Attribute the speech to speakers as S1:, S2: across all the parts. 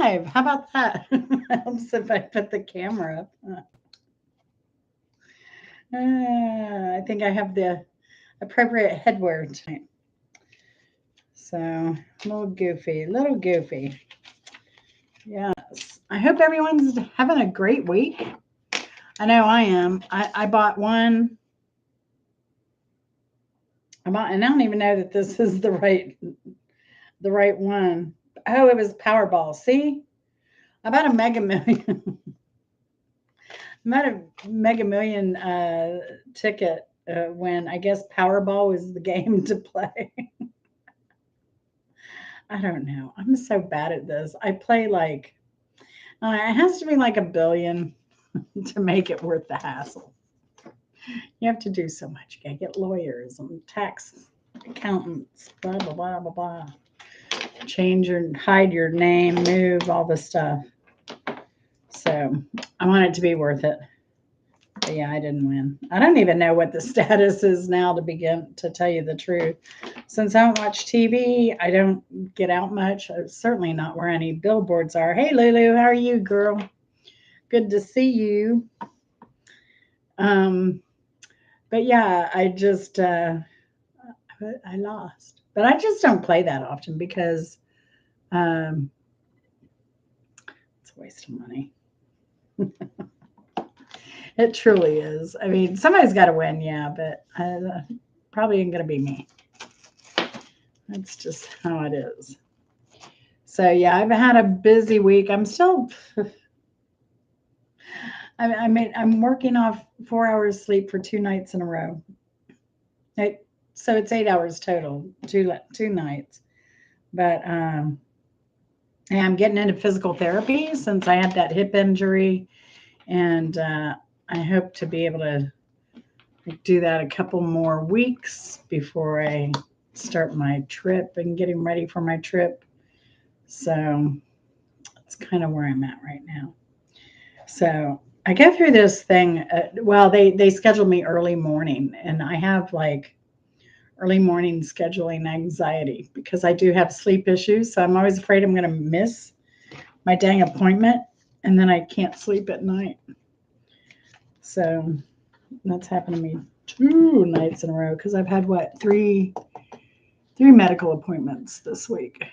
S1: live. How about that? Helps if I put the camera up. I think I have the appropriate headwear tonight. So, a little goofy, little goofy. Yes. I hope everyone's having a great week. I know I am. I bought one. And I don't even know that this is the right one. Oh, it was Powerball. See? I bought a Mega Million. I bought a Mega Million ticket when I guess Powerball was the game to play. I don't know. I'm so bad at this. I play like it has to be like a billion to make it worth the hassle. You have to do so much. You gotta get lawyers and tax accountants, blah blah blah blah blah. Hide your name, move all the stuff. So I want it to be worth it. But yeah, I didn't win. I don't even know what the status is now to tell you the truth. Since I don't watch TV, I don't get out much. Certainly not where any billboards are. Hey Lulu, how are you, girl? Good to see you. But yeah, I just I lost. But I just don't play that often because it's a waste of money. It truly is. I mean, somebody's got to win, yeah, but probably ain't going to be me. That's just how it is. So, yeah, I've had a busy week. I'm still, I'm working off 4 hours sleep for 2 nights in a row. So it's 8 hours total, two nights. But I'm getting into physical therapy since I had that hip injury. And I hope to be able to do that a couple more weeks before I start my trip and getting ready for my trip. So that's kind of where I'm at right now. So I go through this thing. They scheduled me early morning, and I have like early morning scheduling anxiety because I do have sleep issues. So I'm always afraid I'm going to miss my dang appointment, and then I can't sleep at night. So that's happened to me 2 nights in a row because I've had three medical appointments this week.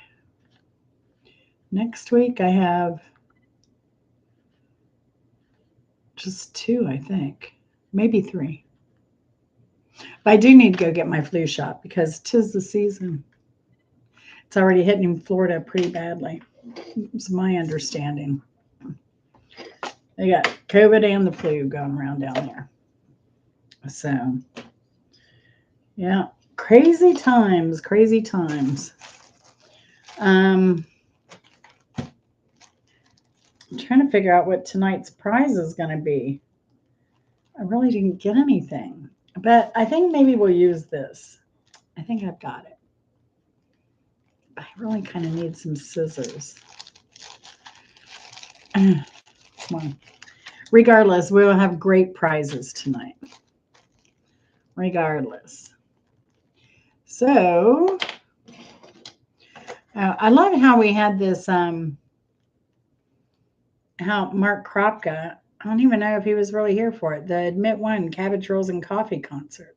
S1: Next week I have just 2, I think, maybe 3. But I do need to go get my flu shot because 'tis the season. It's already hitting Florida pretty badly. It's my understanding. They got COVID and the flu going around down there. So, yeah, crazy times. I'm trying to figure out what tonight's prize is going to be. I really didn't get anything, but I think maybe we'll use this. I think I've got it. I really kind of need some scissors. Come on. Regardless, we will have great prizes tonight. Regardless. So, I love how we had this, how Mark Kropka, I don't even know if he was really here for it, the Admit One Cabbage Rolls and Coffee concert.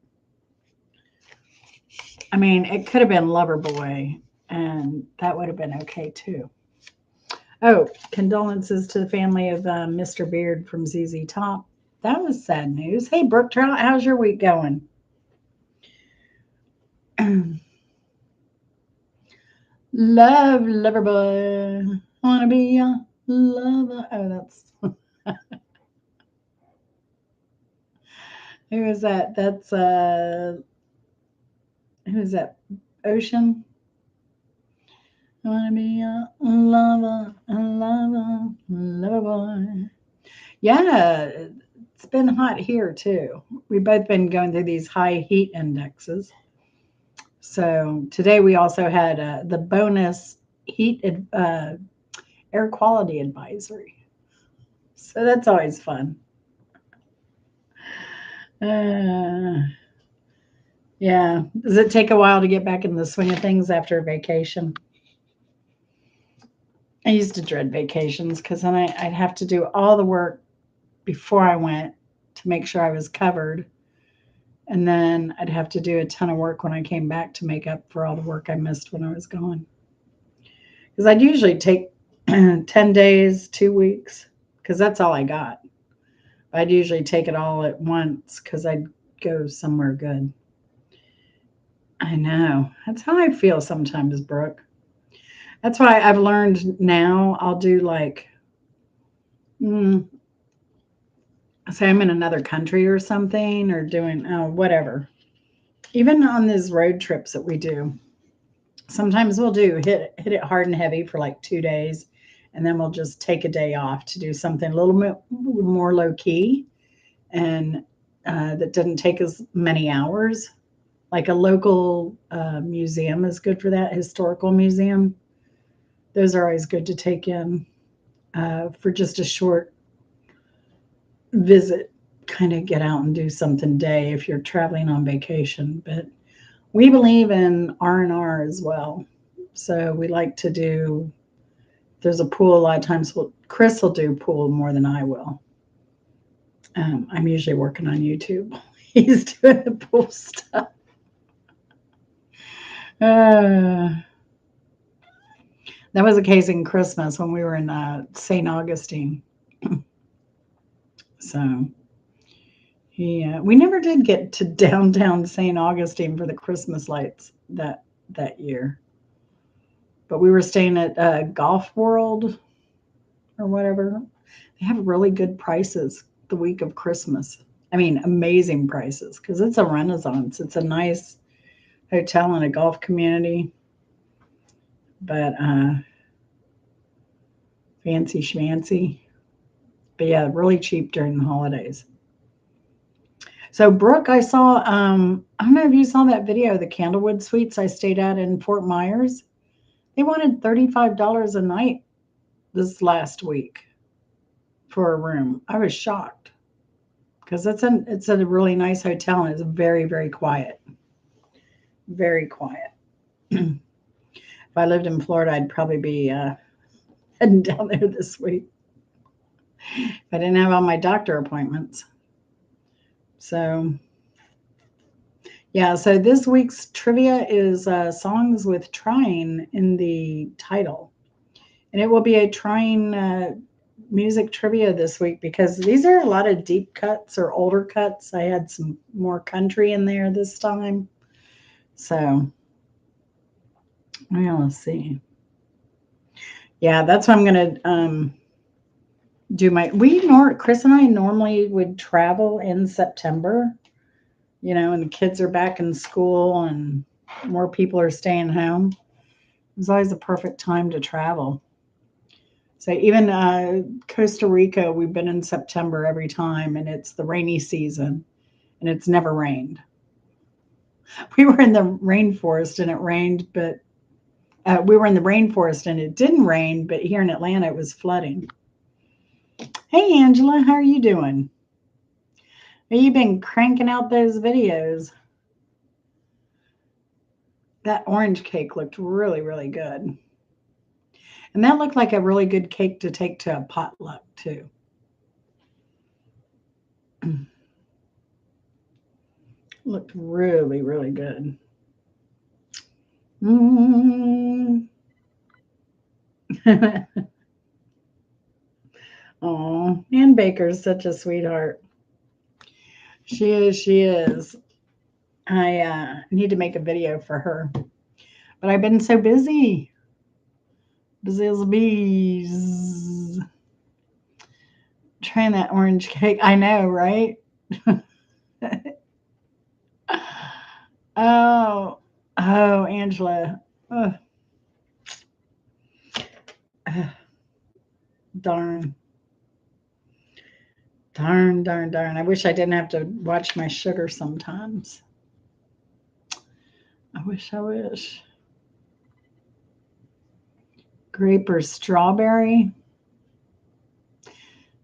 S1: I mean, it could have been Loverboy, and that would have been okay too. Oh, condolences to the family of Mr. Beard from ZZ Top. That was sad news. Hey, Brooke Trout, how's your week going? Love, Loverboy. Wanna be a lover. Oh, that's. Who is that? That's who is that? Ocean. I wanna be a lover, lover boy. Yeah, it's been hot here too. We've both been going through these high heat indexes. So today we also had the bonus heat air quality advisory. So that's always fun. Yeah. Does it take a while to get back in the swing of things after a vacation? I used to dread vacations because then I'd have to do all the work before I went to make sure I was covered. And then I'd have to do a ton of work when I came back to make up for all the work I missed when I was gone. Because I'd usually take 10 days, 2 weeks, because that's all I got. I'd usually take it all at once because I'd go somewhere good. I know. That's how I feel sometimes, Brooke. That's why I've learned now I'll do like, mm, say I'm in another country or something or doing whatever. Even on these road trips that we do, sometimes we'll do hit it hard and heavy for like 2 days, and then we'll just take a day off to do something a little bit more low key and that doesn't take as many hours. Like a local museum is good for that, historical museum. Those are always good to take in for just a short visit. Kind of get out and do something day if you're traveling on vacation. But we believe in R&R as well. So we like to do, there's a pool a lot of times. Chris will do pool more than I will. I'm usually working on YouTube. He's doing the pool stuff. That was the case in Christmas when we were in St. Augustine. So we never did get to downtown St. Augustine for the Christmas lights that year. But we were staying at Golf World or whatever. They have really good prices the week of Christmas. I mean, amazing prices because it's a Renaissance. It's a nice hotel in a golf community, but fancy schmancy. But yeah, really cheap during the holidays. So, Brooke, I saw, I don't know if you saw that video, the Candlewood Suites I stayed at in Fort Myers. They wanted $35 a night this last week for a room. I was shocked because it's a really nice hotel and it's very, very quiet. Very quiet. If I lived in Florida, I'd probably be heading down there this week if I didn't have all my doctor appointments. So, yeah, so this week's trivia is songs with trying in the title. And it will be a trying music trivia this week because these are a lot of deep cuts or older cuts. I had some more country in there this time. So, well, let's see. Yeah, that's what I'm going to do Chris and I normally would travel in September, and the kids are back in school and more people are staying home. It's always the perfect time to travel. So even Costa Rica, we've been in September every time, and it's the rainy season, and it's never rained. We were in the rainforest, and it rained, but we were in the rainforest, and it didn't rain, but here in Atlanta, it was flooding. Hey, Angela, how are you doing? You've been cranking out those videos. That orange cake looked really, really good. And that looked like a really good cake to take to a potluck, too. Looked really, really good. Mm. Oh, Ann Baker's such a sweetheart. She is, she is. I need to make a video for her. But I've been so busy. Busy as bees. Trying that orange cake. I know, right? Oh, Angela. Oh. Darn. Darn, darn, darn. I wish I didn't have to watch my sugar sometimes. I wish. Grape or strawberry?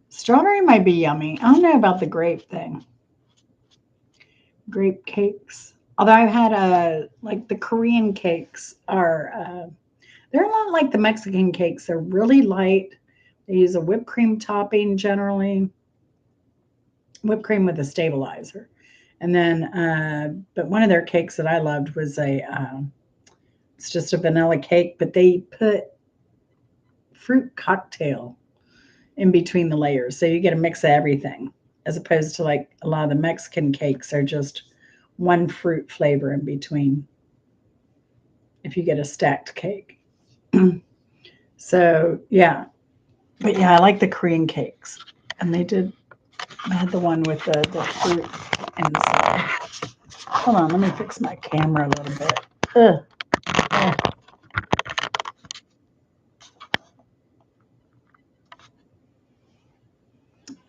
S1: Strawberry might be yummy. I don't know about the grape thing. Grape cakes. Although I've had like the Korean cakes are They're a lot like the Mexican cakes. They're really light. They use a whipped cream topping generally, whipped cream with a stabilizer. And then, but one of their cakes that I loved was it's just a vanilla cake, but they put fruit cocktail in between the layers. So you get a mix of everything, as opposed to like a lot of the Mexican cakes are just one fruit flavor in between if you get a stacked cake. So, yeah. But yeah, I like the Korean cakes. And I had the one with the fruit inside. Hold on, let me fix my camera a little bit. Ugh.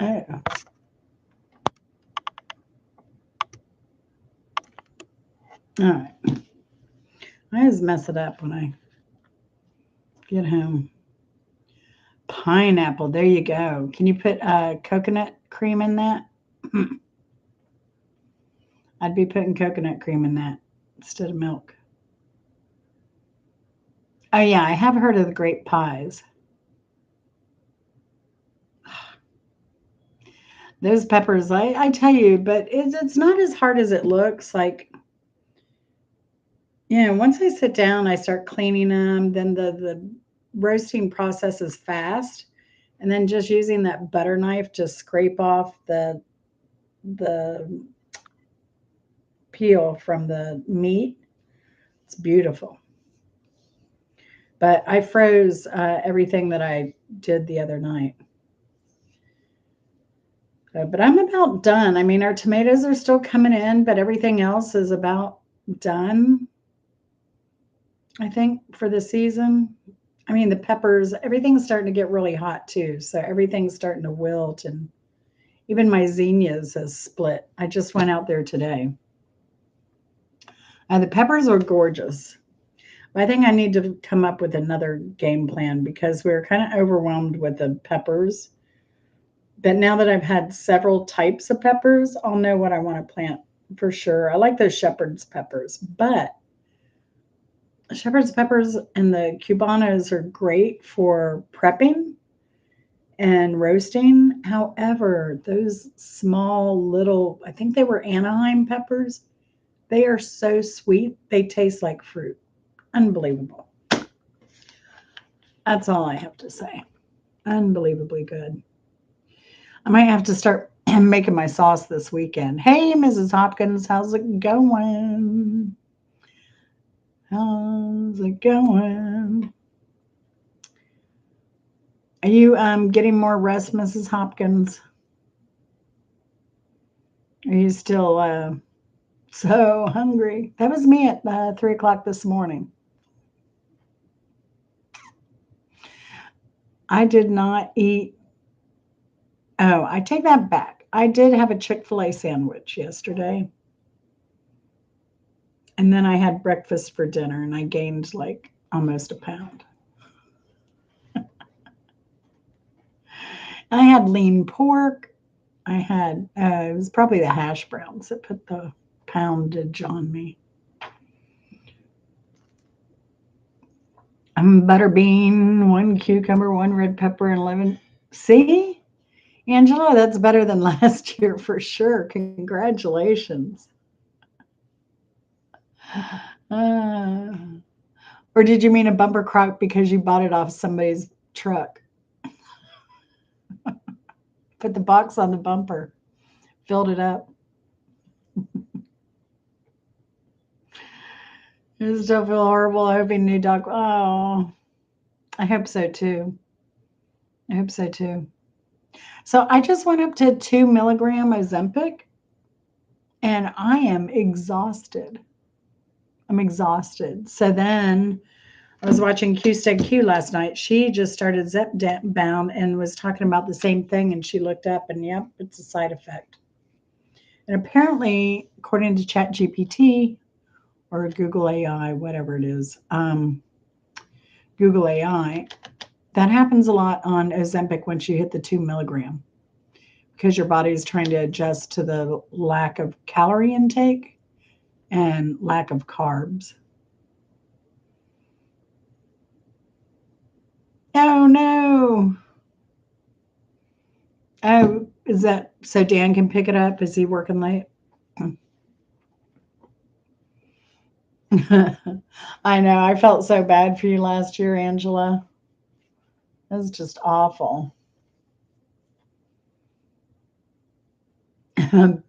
S1: Ugh. Oh. All right. I always mess it up when I get home. Pineapple. There you go. Can you put coconut cream in that? I'd be putting coconut cream in that instead of milk. Oh, yeah. I have heard of the grape pies. Those peppers, I tell you, but it's not as hard as it looks. Like, once I sit down, I start cleaning them. Then the roasting process is fast. And then just using that butter knife to scrape off the peel from the meat. It's beautiful. But I froze everything that I did the other night. But I'm about done. I mean, our tomatoes are still coming in, but everything else is about done, I think, for the season. I mean, the peppers, everything's starting to get really hot too. So everything's starting to wilt, and even my zinnias has split. I just went out there today. The peppers are gorgeous. I think I need to come up with another game plan because we were kind of overwhelmed with the peppers. But now that I've had several types of peppers, I'll know what I want to plant for sure. I like those shepherd's peppers, but shepherd's peppers and the cubanos are great for prepping and roasting. However, those small little, I think they were Anaheim peppers, they are so sweet. They taste like fruit. Unbelievable. That's all I have to say. Unbelievably good. I might have to start making my sauce this weekend. Hey, Mrs. Hopkins, how's it going? How's it going? Are you getting more rest, Mrs. Hopkins? Are you still so hungry? That was me at 3 o'clock this morning. I did not eat. Oh, I take that back. I did have a Chick-fil-A sandwich yesterday. And then I had breakfast for dinner and I gained like almost a pound. I had lean pork. I had, it was probably the hash browns that put the poundage on me. Butter bean, 1 cucumber, 1 red pepper, and 11. See, Angela, that's better than last year for sure. Congratulations. Uh, or did you mean a bumper crop because you bought it off somebody's truck? Put the box on the bumper, filled it up. I still feel horrible. I hope a new dog. Oh, I hope so too. I hope so too. So I just went up to 2 milligram Ozempic and I am exhausted. I'm exhausted. So then I was watching Q Steg Q last night. She just started Zepbound and was talking about the same thing. And she looked up and yep, it's a side effect. And apparently, according to ChatGPT or Google AI, whatever it is, Google AI, that happens a lot on Ozempic once you hit the 2 milligram because your body is trying to adjust to the lack of calorie intake and lack of carbs. no. Oh, is that so Dan can pick it up? Is he working late? I know. I felt so bad for you last year, Angela. It was just awful.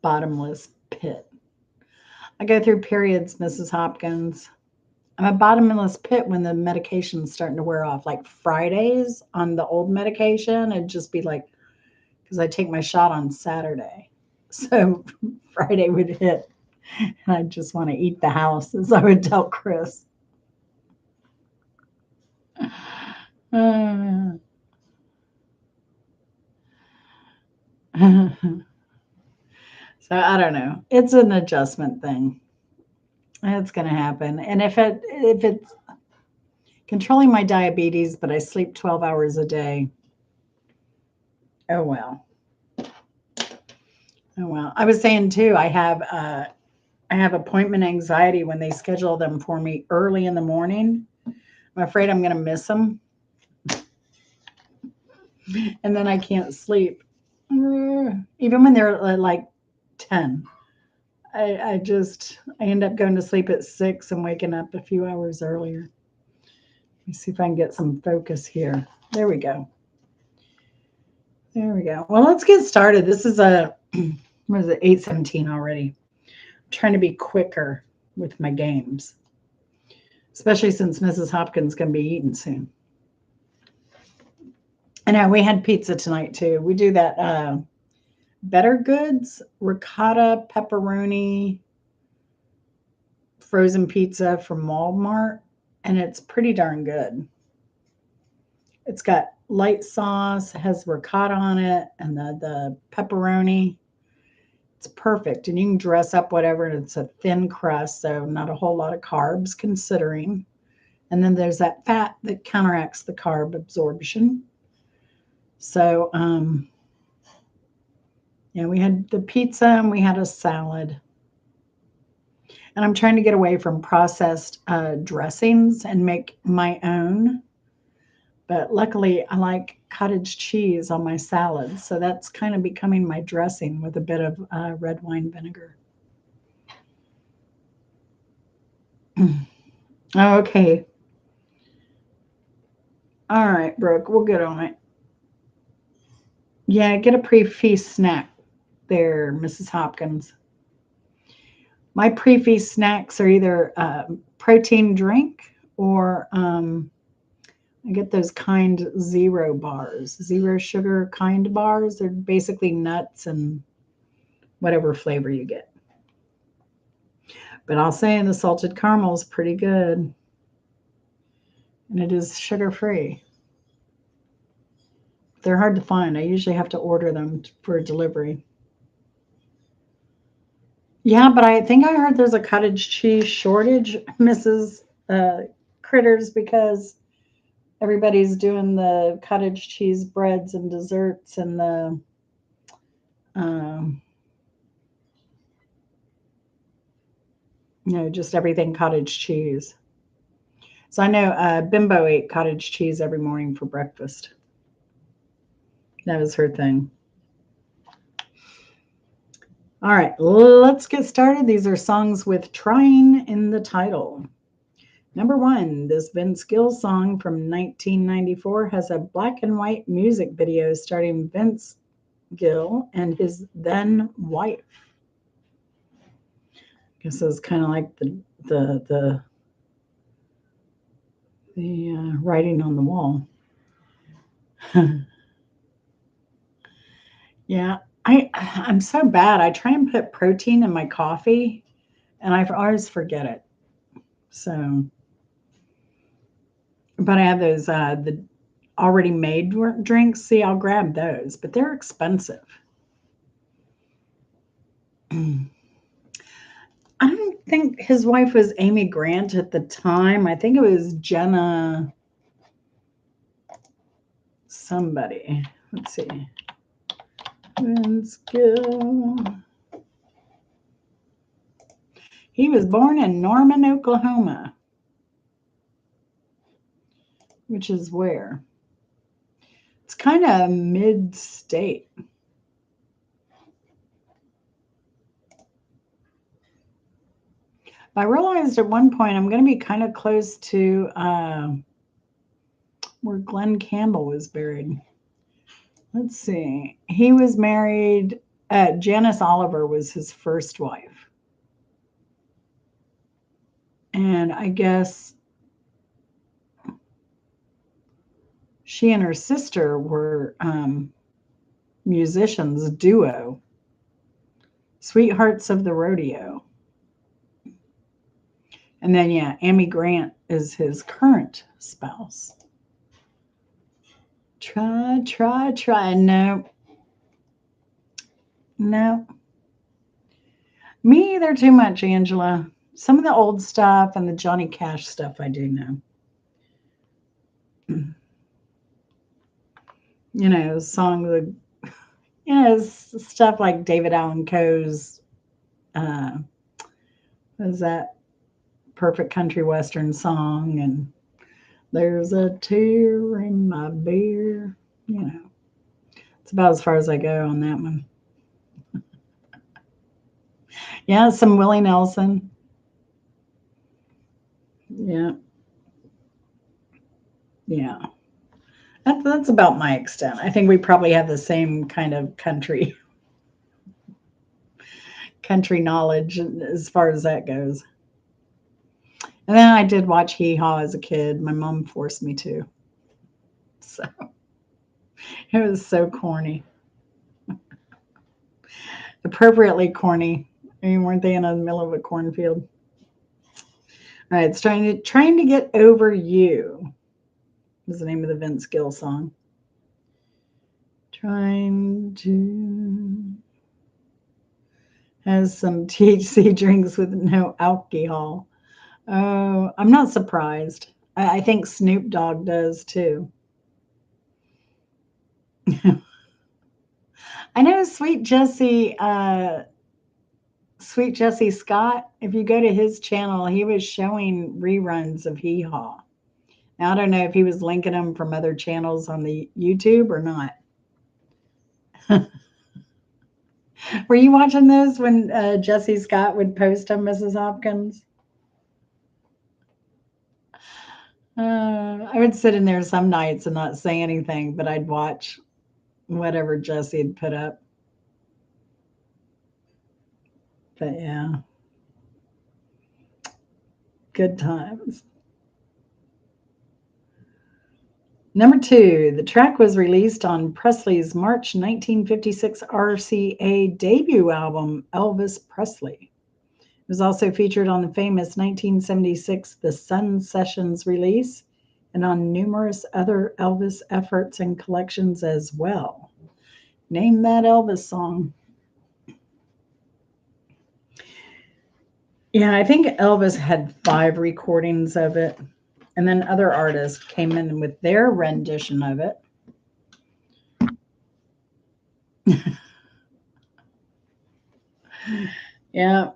S1: Bottomless pit. I go through periods, Mrs. Hopkins. I'm a bottomless pit when the medication's starting to wear off. Like Fridays on the old medication, it'd just be like, because I take my shot on Saturday. So Friday would hit, and I'd just want to eat the house, as I would tell Chris. Uh, so I don't know. It's an adjustment thing. It's going to happen. And if it's controlling my diabetes, but I sleep 12 hours a day, oh well. Oh well. I was saying too, I have appointment anxiety when they schedule them for me early in the morning. I'm afraid I'm going to miss them, and then I can't sleep. Even when they're like 10. I end up going to sleep at 6 and waking up a few hours earlier. Let me see if I can get some focus here. There we go. There we go. Well, let's get started. This is what is it, 8:17 already. I'm trying to be quicker with my games, especially since Mrs. Hopkins is going to be eating soon. I know we had pizza tonight too. We do that Better Goods ricotta pepperoni frozen pizza from Walmart, and it's pretty darn good. It's got light sauce, has ricotta on it, and the pepperoni. It's perfect, and you can dress up whatever. And it's a thin crust, so not a whole lot of carbs considering. And then there's that fat that counteracts the carb absorption. So, yeah, we had the pizza and we had a salad. And I'm trying to get away from processed dressings and make my own. But luckily, I like cottage cheese on my salad. So that's kind of becoming my dressing with a bit of red wine vinegar. Okay. All right, Brooke, we'll get on it. Yeah, get a pre-feast snack there, Mrs. Hopkins. My pre-feast snacks are either protein drink or I get those kind zero bars, zero sugar kind bars. They're basically nuts and whatever flavor you get. But I'll say the salted caramel is pretty good. And it is sugar free. They're hard to find. I usually have to order them for delivery. Yeah, but I think I heard there's a cottage cheese shortage, Mrs. Critters, because everybody's doing the cottage cheese breads and desserts and the um, just everything cottage cheese. So I know Bimbo ate cottage cheese every morning for breakfast. That was her thing. All right, let's get started. These are songs with trying in the title. Number one, this Vince Gill song from 1994 has a black and white music video starring Vince Gill and his then wife. I guess it's kind of like the writing on the wall. Yeah, I'm so bad. I try and put protein in my coffee, and I always forget it. So, but I have those the already made drinks. See, I'll grab those, but they're expensive. I don't think his wife was Amy Grant at the time. I think it was Jenna somebody. Let's see. Vince Gill. He was born in Norman, Oklahoma, which is where? kind of mid-state. I realized at one point I'm going to be kind of close to where Glenn Campbell was buried. Let's see. He was married, Janice Oliver was his first wife. And I guess she and her sister were musicians duo, Sweethearts of the Rodeo. And then, yeah, Amy Grant is his current spouse. Try. No. Me either too much, Angela. Some of the old stuff and the Johnny Cash stuff I do know. You know, songs, stuff like David Allan Coe's, what is that? Perfect Country Western song, and there's a tear in my beer. You know, it's about as far as I go on that one. Yeah, some Willie Nelson. Yeah. That's about my extent. I think we probably have the same kind of country knowledge as far as that goes. And then I did watch Hee Haw as a kid. My mom forced me to. So it was so corny. Appropriately corny. I mean, weren't they in the middle of a cornfield? All right, it's trying to get over you was the name of the Vince Gill song. Trying to has some THC drinks with no alcohol. Oh, I'm not surprised. I think Snoop Dogg does too. I know Sweet Jesse Scott. If you go to his channel, he was showing reruns of Hee Haw. Now I don't know if he was linking them from other channels on the YouTube or not. Were you watching those when Jesse Scott would post them, Mrs. Hopkins? I would sit in there some nights and not say anything, but I'd watch whatever Jesse had put up. But yeah, good times. Number 2, the track was released on Presley's March 1956 RCA debut album, Elvis Presley. It was also featured on the famous 1976 The Sun Sessions release and on numerous other Elvis efforts and collections as well. Name that Elvis song. Yeah, I think Elvis had 5 recordings of it, and then other artists came in with their rendition of it. Yeah.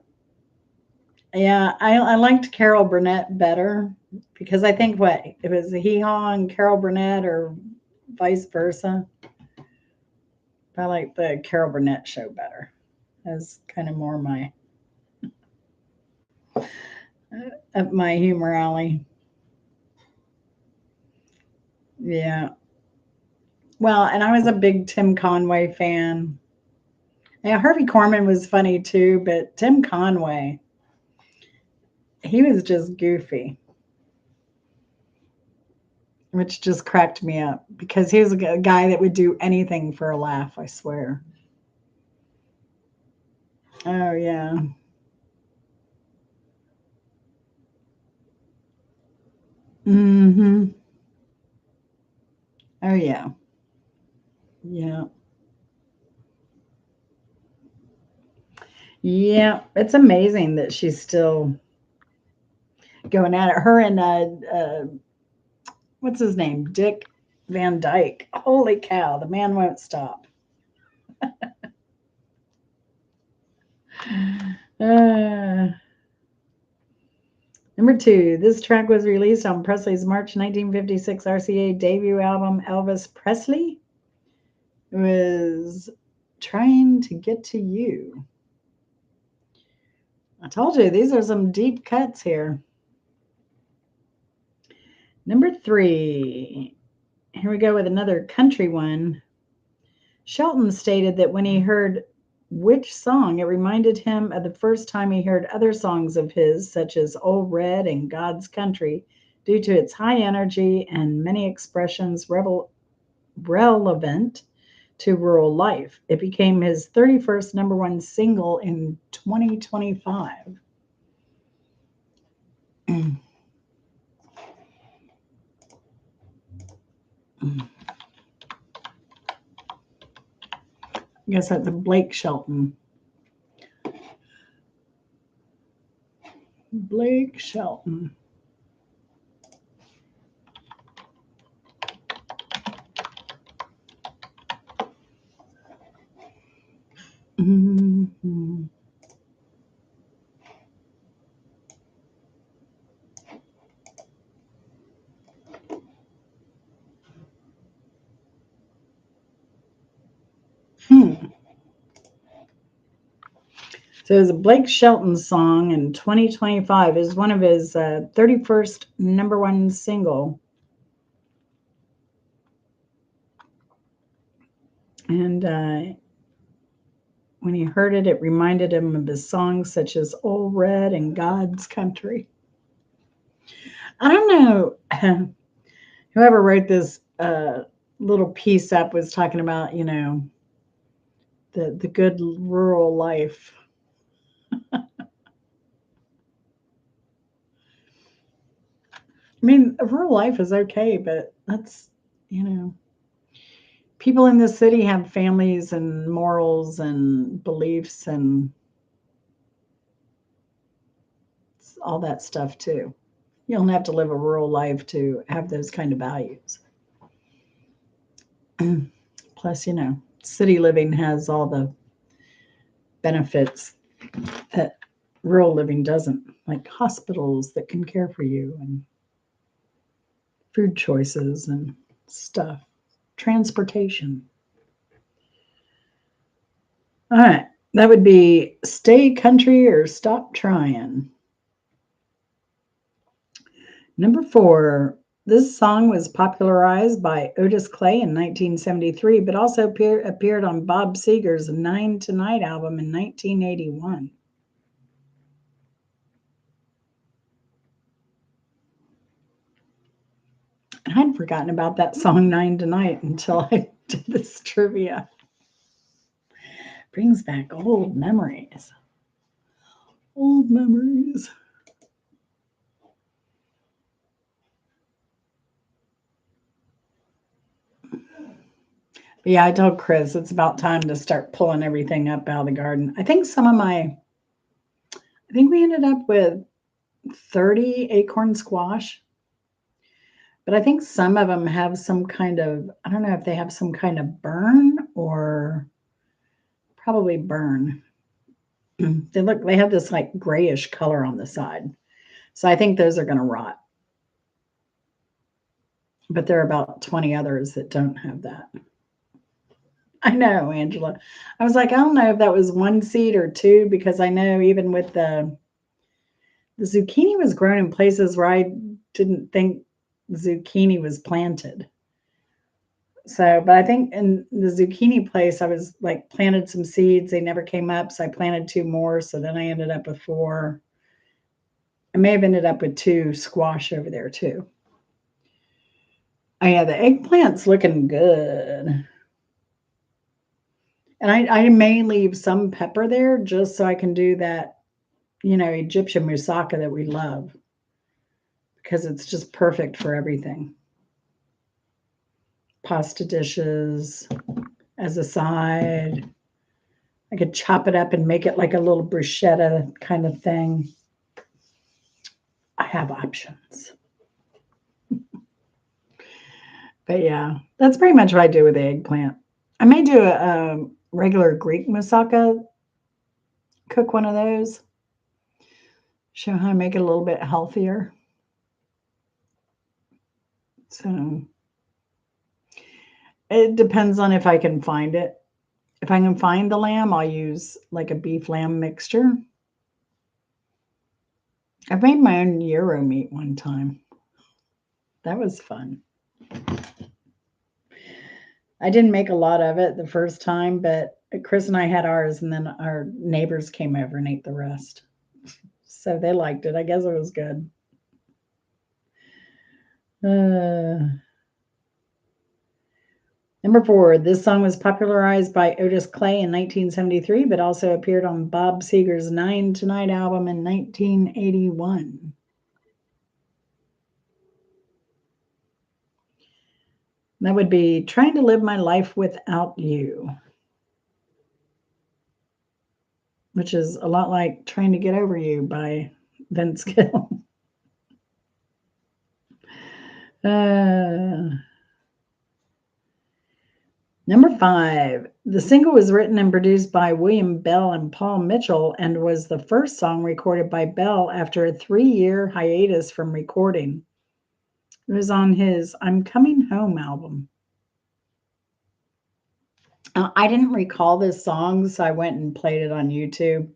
S1: I liked Carol Burnett better because I think it was Hee Haw and Carol Burnett or vice versa. I like the Carol Burnett show better. That's kind of more up my humor alley. Yeah. Well, and I was a big Tim Conway fan. Yeah, Harvey Korman was funny too, but Tim Conway, he was just goofy, which just cracked me up because he was a guy that would do anything for a laugh, I swear. Oh, yeah. Mm-hmm. Oh, yeah. Yeah. Yeah. It's amazing that she's still going at it. Her and what's his name? Dick Van Dyke. Holy cow, the man won't stop. Number 2, this track was released on Presley's March 1956 RCA debut album, Elvis Presley. It was Trying to Get to You. I told you, these are some deep cuts here. Number 3. Here we go with another country one. Shelton stated that when he heard which song, it reminded him of the first time he heard other songs of his, such as Old Red and God's Country, due to its high energy and many expressions relevant to rural life. It became his 31st number one single in 2025. I guess that's a Blake Shelton. Blake Shelton. Mm-hmm. So it was a Blake Shelton song in 2025. Is one of his 31st number one single. And when he heard it, it reminded him of his songs such as Old Red and God's Country. I don't know. Whoever wrote this little piece up was talking about, the good rural life. I mean, rural life is okay, but that's, people in the city have families and morals and beliefs and all that stuff too. You don't have to live a rural life to have those kind of values. Plus, city living has all the benefits that rural living doesn't, like hospitals that can care for you and food choices and stuff, transportation. All right, that would be Stay Country or Stop Trying. Number 4, this song was popularized by Otis Clay in 1973, but also appeared on Bob Seger's Nine Tonight album in 1981. I'd forgotten about that song Nine Tonight until I did this trivia. Brings back old memories. Old memories. But yeah, I told Chris it's about time to start pulling everything up out of the garden. I think we ended up with 30 acorn squash. But I think some of them have some kind of, I don't know if they have some kind of burn or probably burn. They have this like grayish color on the side. So I think those are going to rot. But there are about 20 others that don't have that. I know, Angela. I was like, I don't know if that was one seed or two, because I know even with the zucchini was grown in places where I didn't think zucchini was planted. So, but I think in the zucchini place, I was like planted some seeds. They never came up. So I planted 2 more. So then I ended up with 4. I may have ended up with 2 squash over there too. Oh yeah, the eggplant's looking good. And I may leave some pepper there just so I can do that, Egyptian moussaka that we love, because it's just perfect for everything. Pasta dishes as a side. I could chop it up and make it like a little bruschetta kind of thing. I have options. But yeah, that's pretty much what I do with the eggplant. I may do a regular Greek moussaka, cook one of those, show how I make it a little bit healthier. So, It depends on if I can find it. If I can find the lamb, I'll use like a beef lamb mixture. I've made my own gyro meat one time. That was fun. I didn't make a lot of it the first time, but Chris and I had ours, and then our neighbors came over and ate the rest. So they liked it. I guess it was good. Uh, Number 4, this song was popularized by Otis Clay in 1973, but also appeared on Bob Seger's Nine Tonight album in 1981. That would be Trying to Live My Life Without You, which is a lot like Trying to Get Over You by Vince Gill. Number 5, the single was written and produced by William Bell and Paul Mitchell and was the first song recorded by Bell after a 3-year hiatus from recording. It was on his I'm Coming Home album. I didn't recall this song, so I went and played it on YouTube.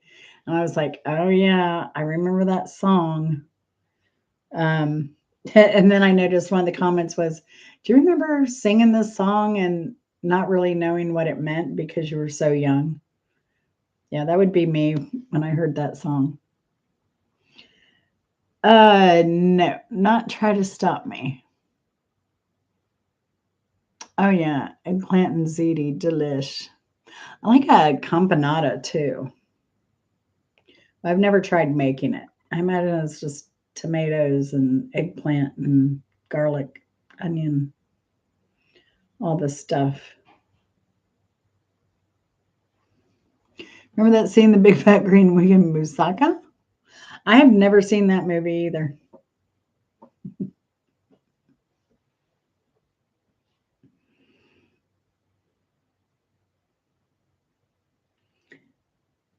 S1: And I was like, oh, yeah, I remember that song. And then I noticed one of the comments was, do you remember singing this song and not really knowing what it meant because you were so young? Yeah, that would be me when I heard that song. No, not Try to Stop Me. Oh, yeah, eggplant and ziti, delish. I like a campanata too. I've never tried making it. I imagine it's just tomatoes and eggplant and garlic, onion, all this stuff. Remember that scene, The Big Fat Green Wig in Moussaka? I have never seen that movie either.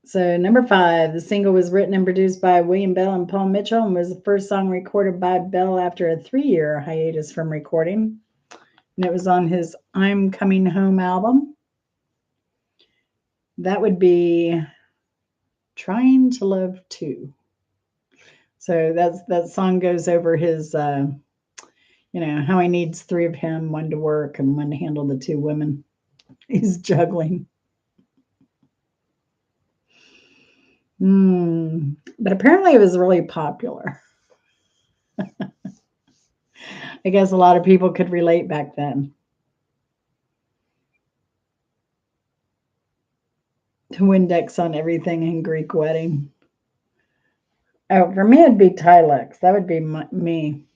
S1: So, number 5, the single was written and produced by William Bell and Paul Mitchell and was the first song recorded by Bell after a 3-year hiatus from recording. And it was on his I'm Coming Home album. That would be Trying to Love Too. So that song goes over his, how he needs 3 of him, 1 to work and 1 to handle the 2 women. He's juggling. But apparently it was really popular. I guess a lot of people could relate back then. The Windex on everything in Greek wedding. Oh, for me, it'd be Tilex. That would be me,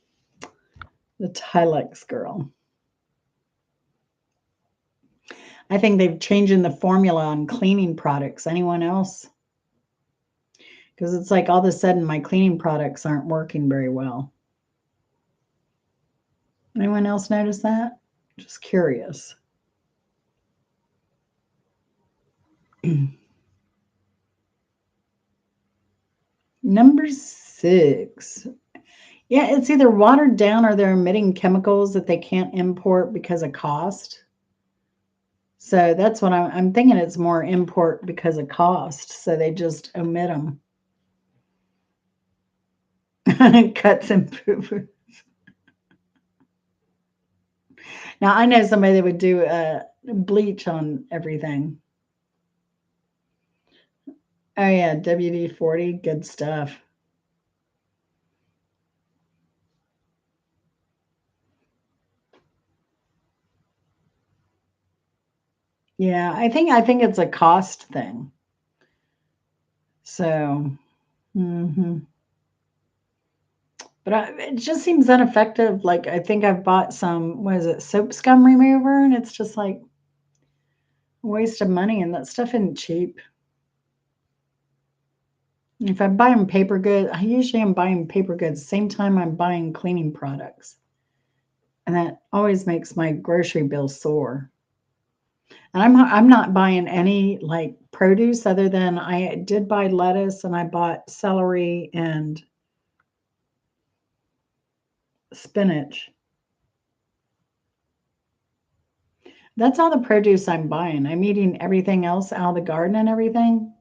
S1: the Tilex girl. I think they've changed the formula on cleaning products. Anyone else? Because it's like all of a sudden my cleaning products aren't working very well. Anyone else notice that? Just curious. Number 6. Yeah, it's either watered down or they're emitting chemicals that they can't import because of cost. So that's what I'm thinking. It's more import because of cost. So they just omit them. Cuts and poopers. Now I know somebody that would do bleach on everything. Oh yeah, WD-40, good stuff. Yeah, I think it's a cost thing. So, but it just seems ineffective. Like I think I've bought some, what is it, soap scum remover, and it's just like a waste of money, and that stuff isn't cheap. If I'm buying paper goods, I usually am buying paper goods same time I'm buying cleaning products, and that always makes my grocery bill soar. And I'm not buying any like produce other than I did buy lettuce and I bought celery and spinach. That's all the produce I'm buying. I'm eating everything else out of the garden and everything.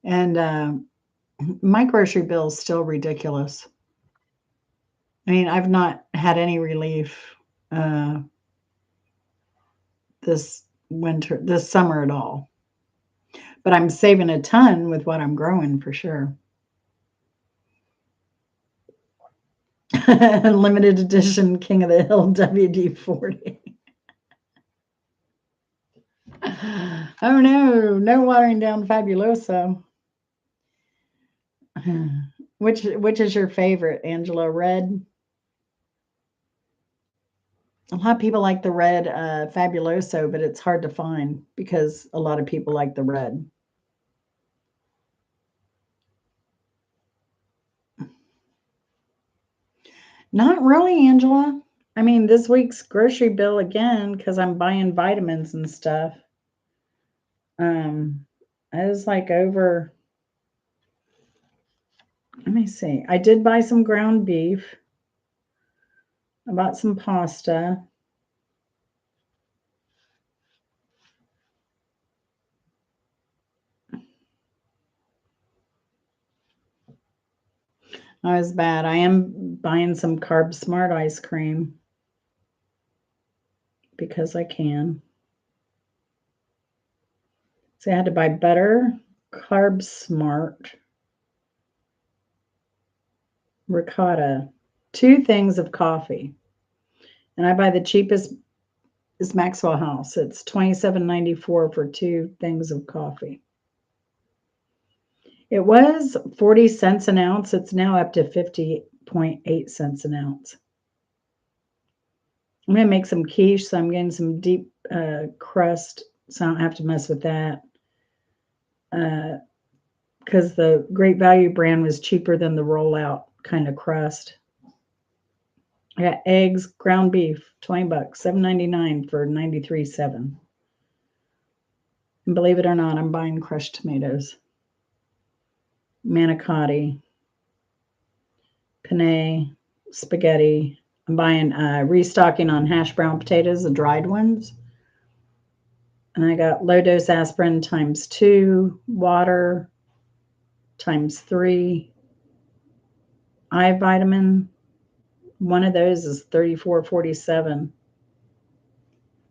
S1: And my grocery bill is still ridiculous. I mean, I've not had any relief uh, this summer at all. But I'm saving a ton with what I'm growing for sure. Limited edition King of the Hill WD-40. Oh no, no watering down Fabuloso. Which is your favorite, Angela? Red? A lot of people like the red Fabuloso, but it's hard to find because a lot of people like the red. Not really, Angela. I mean, this week's grocery bill again, because I'm buying vitamins and stuff. I was like over, let me see. I did buy some ground beef. I bought some pasta. I was bad. I am buying some Carb Smart ice cream because I can. So I had to buy butter, Carb Smart, ricotta, two things of coffee. And I buy the cheapest is Maxwell House. It's $27.94 for two things of coffee. It was 40 cents an ounce. It's now up to 50.8 cents an ounce. I'm going to make some quiche, so I'm getting some deep crust, so I don't have to mess with that. Because the Great Value brand was cheaper than the rollout kind of crust. I got eggs, ground beef, $20, $7.99 for 93.7. And believe it or not, I'm buying crushed tomatoes, manicotti, penne, spaghetti. I'm buying restocking on hash brown potatoes, the dried ones. And I got low dose aspirin times 2, water times 3, eye vitamin. One of those is $34.47.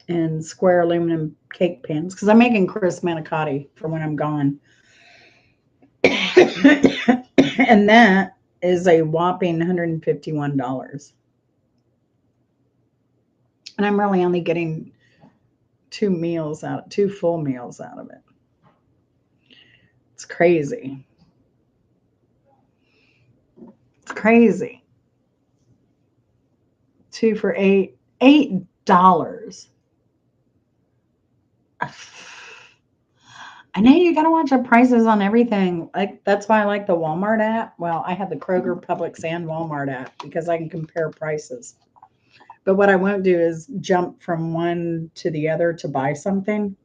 S1: And square aluminum cake pans because I'm making crisp manicotti for when I'm gone. And that is a whopping $151. And I'm really only getting two full meals out of it. It's crazy. It's crazy. Two for $8. I know you gotta watch the prices on everything. Like that's why I like the Walmart app. Well, I have the Kroger, Publix, and Walmart app because I can compare prices. But what I won't do is jump from one to the other to buy something.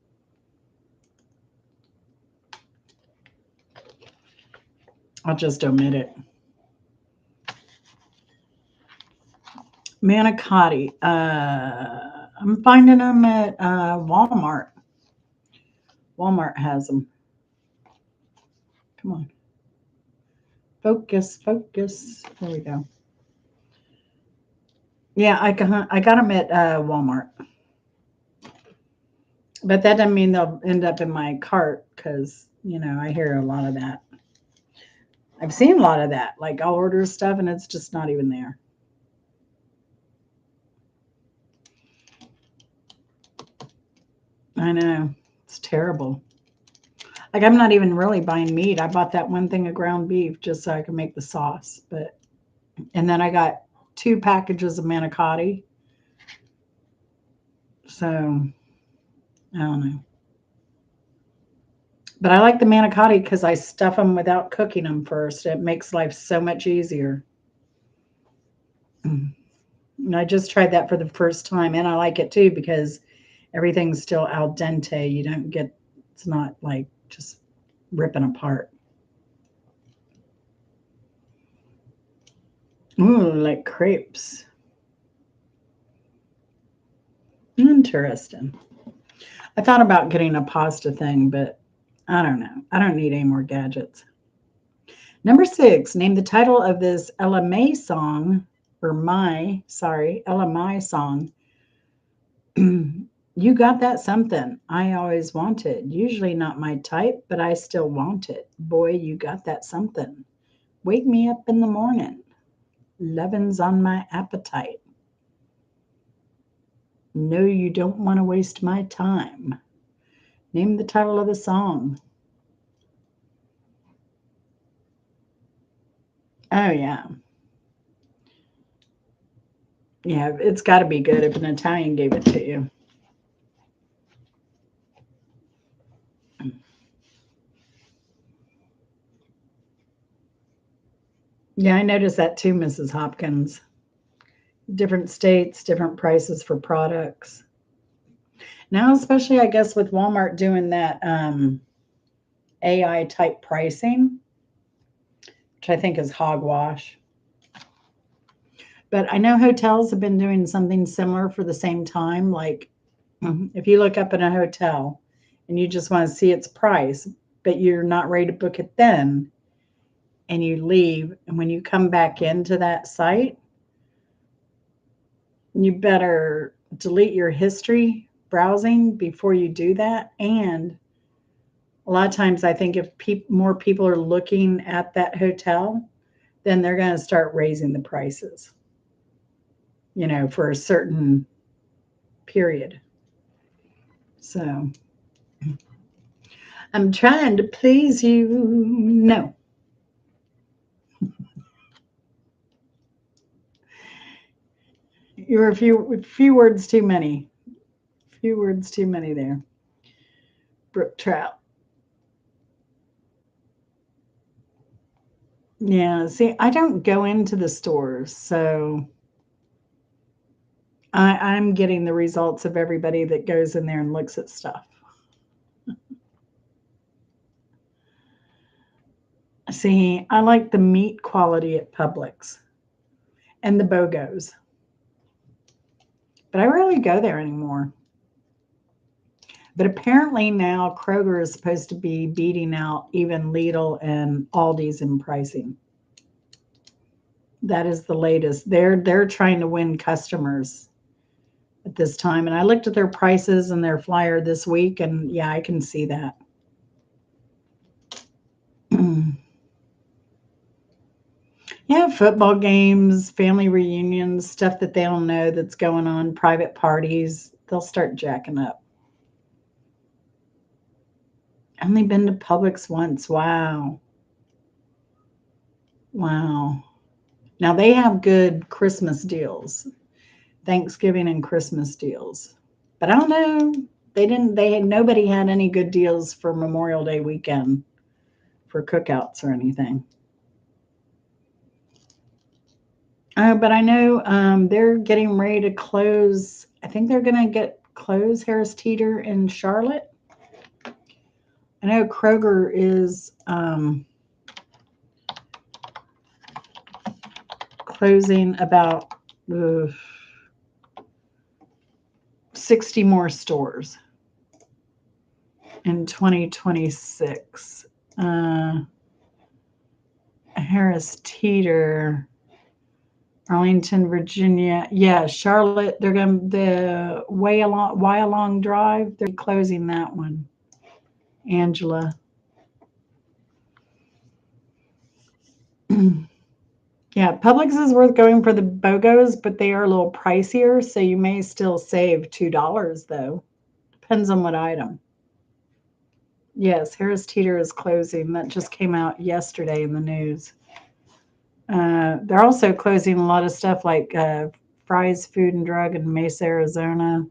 S1: I'll just omit it. Manicotti. I'm finding them at Walmart. Walmart has them. Come on. Focus, focus. There we go. Yeah, I got them at Walmart. But that doesn't mean they'll end up in my cart because, I hear a lot of that. I've seen a lot of that. Like I'll order stuff and it's just not even there. I know. It's terrible. Like I'm not even really buying meat. I bought that one thing of ground beef just so I could make the sauce. And then I got 2 packages of manicotti. So I don't know. But I like the manicotti because I stuff them without cooking them first. It makes life so much easier. And I just tried that for the first time, and I like it too because everything's still al dente. It's not like just ripping apart. Ooh, like crepes. Interesting. I thought about getting a pasta thing, but I don't know. I don't need any more gadgets. Number 6, name the title of this Ella May song, or Ella Mai song. You got that something I always wanted. Usually not my type, but I still want it. Boy, you got that something. Wake me up in the morning. Lovin's on my appetite. No, you don't want to waste my time. Name the title of the song. Oh, yeah. Yeah, it's got to be good if an Italian gave it to you. Yeah, I noticed that too, Mrs. Hopkins. Different states, different prices for products. Now, especially, I guess, with Walmart doing that AI type pricing, which I think is hogwash. But I know hotels have been doing something similar for the same time. Like if you look up in a hotel and you just want to see its price, but you're not ready to book it then, and you leave, and when you come back into that site, you better delete your history browsing before you do that. And a lot of times, I think if more people are looking at that hotel, then they're going to start raising the prices, for a certain period. So I'm trying to please you. No. You're a few words too many. Few words too many there. Brook trout. Yeah, see, I don't go into the stores, so I'm getting the results of everybody that goes in there and looks at stuff. See, I like the meat quality at Publix and the BOGOs, but I rarely go there anymore. But apparently now Kroger is supposed to be beating out even Lidl and Aldi's in pricing. That is the latest. They're trying to win customers at this time. And I looked at their prices and their flyer this week, and yeah, I can see that. Yeah, football games, family reunions, stuff that they don't know that's going on, private parties, they'll start jacking up. Only been to Publix once. Wow. Wow. Now they have good Christmas deals, Thanksgiving and Christmas deals. But I don't know. Nobody had any good deals for Memorial Day weekend for cookouts or anything. But I know they're getting ready to close. I think they're going to close Harris Teeter in Charlotte. I know Kroger is closing about 60 more stores in 2026. Harris Teeter, Arlington, Virginia. Yeah, Charlotte. They're going the way along Drive. They're closing that one. Angela. Yeah, Publix is worth going for the BOGOs, but they are a little pricier, so you may still save $2 though. Depends on what item. Yes, Harris Teeter is closing. That just came out yesterday in the news. They're also closing a lot of stuff like Fry's Food and Drug in Mesa, Arizona.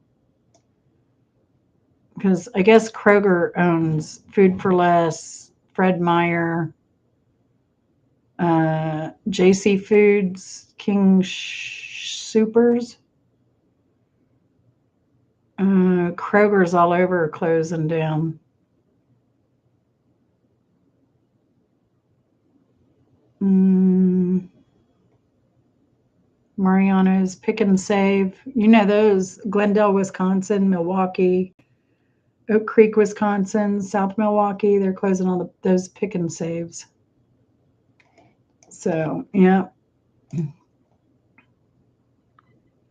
S1: Because I guess Kroger owns Food for Less, Fred Meyer, JC Foods, King Supers. Kroger's all over closing down. Mariano's Pick and Save. You know those. Glendale, Wisconsin, Milwaukee, Oak Creek, Wisconsin, South Milwaukee. They're closing all those pick and saves. So, yeah. And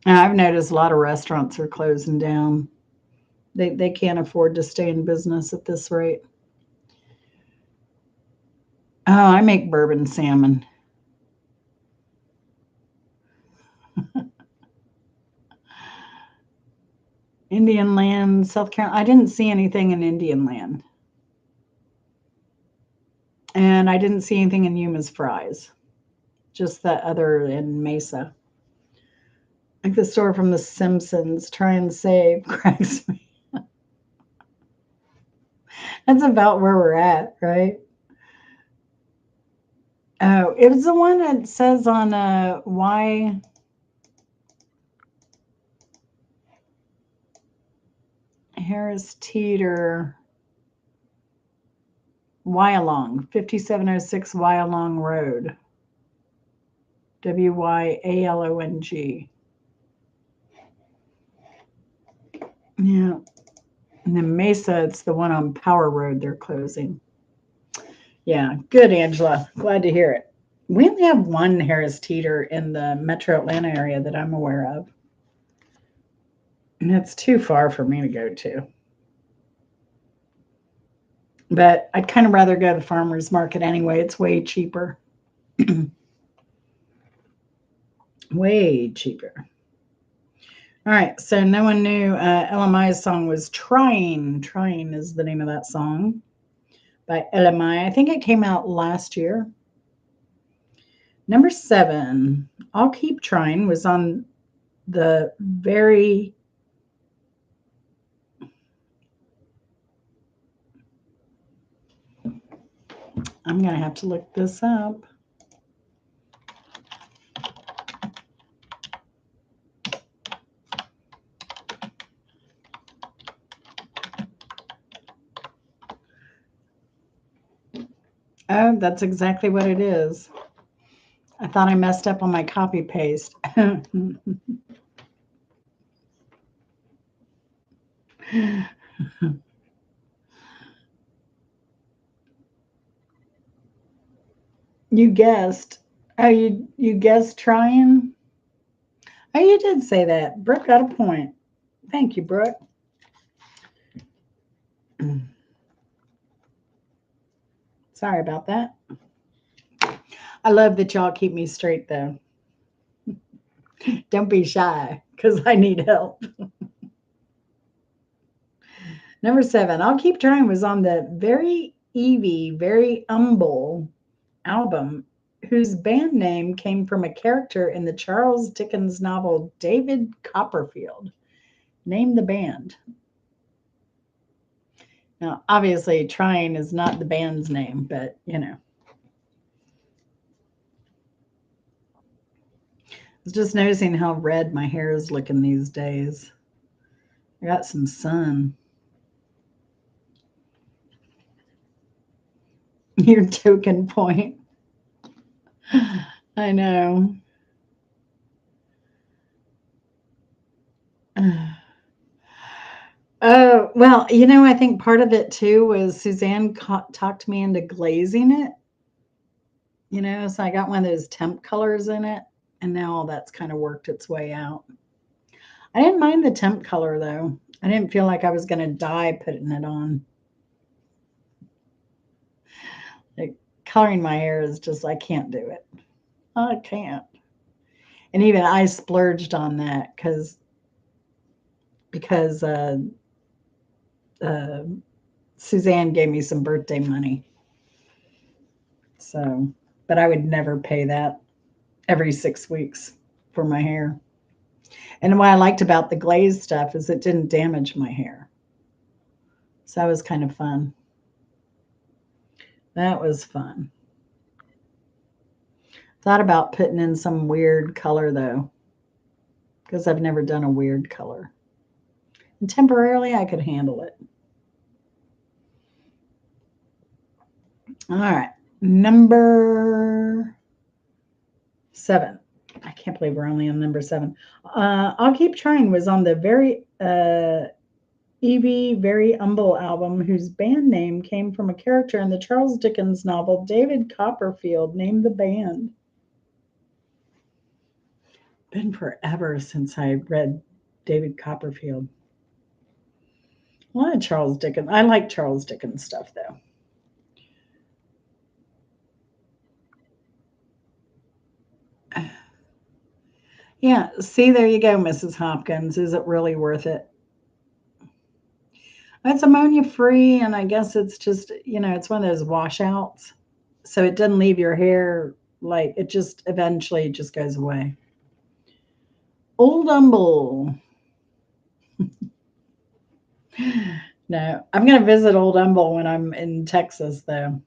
S1: I've noticed a lot of restaurants are closing down. They can't afford to stay in business at this rate. Oh, I make bourbon salmon. Indian Land, South Carolina. I didn't see anything in Indian Land. And I didn't see anything in Yuma's Fries. Just that other in Mesa. Like the store from The Simpsons, try and save, cracks me. That's about where we're at, right? Oh, it was the one that says on why Harris Teeter Wyalong, 5706 Wyalong Road. Wyalong. Yeah. And then Mesa, it's the one on Power Road they're closing. Yeah, good, Angela. Glad to hear it. We only have one Harris Teeter in the metro Atlanta area that I'm aware of. And it's too far for me to go to. But I'd kind of rather go to the farmer's market anyway. It's way cheaper. Way cheaper. All right, so no one knew LMI's song was Trying. Trying is the name of that song by LMI. I think it came out last year. Number 7, I'll Keep Trying, was on the very I'm going to have to look this up. Oh, that's exactly what it is. I thought I messed up on my copy paste. You guessed. Oh, you guessed Trying? Oh, you did say that. Brooke got a point. Thank you, Brooke. Sorry about that. I love that y'all keep me straight, though. Don't be shy, because I need help. Number 7, I'll Keep Trying, was on the Very Evie, Very Humble album, whose band name came from a character in the Charles Dickens novel David Copperfield. Name the band. Now, obviously, Trying is not the band's name, but you know. I was just noticing how red my hair is looking these days. I got some sun. Your token point. I know. Oh, well, I think part of it too was Suzanne talked me into glazing it. So I got one of those temp colors in it, and now all that's kind of worked its way out. I didn't mind the temp color though. I didn't feel like I was going to die putting it on. Like coloring my hair is just, I can't do it. I can't. And even I splurged on that because Suzanne gave me some birthday money. So, but I would never pay that every 6 weeks for my hair. And what I liked about the glaze stuff is it didn't damage my hair. So that was kind of fun. That was fun. Thought about putting in some weird color though, because I've never done a weird color. And temporarily I could handle it. All right. Number 7. I can't believe we're only on number 7. I'll Keep Trying was on the Very Evie Very Humble album, whose band name came from a character in the Charles Dickens novel David Copperfield. Name the band. Been forever since I read David Copperfield. A lot of Charles Dickens. I like Charles Dickens stuff, though. Yeah, see, there you go, Mrs. Hopkins. Is it really worth it? It's ammonia free, and I guess it's just, it's one of those washouts. So it doesn't leave your hair like it just eventually just goes away. Old Humble. No, I'm going to visit Old Humble when I'm in Texas, though.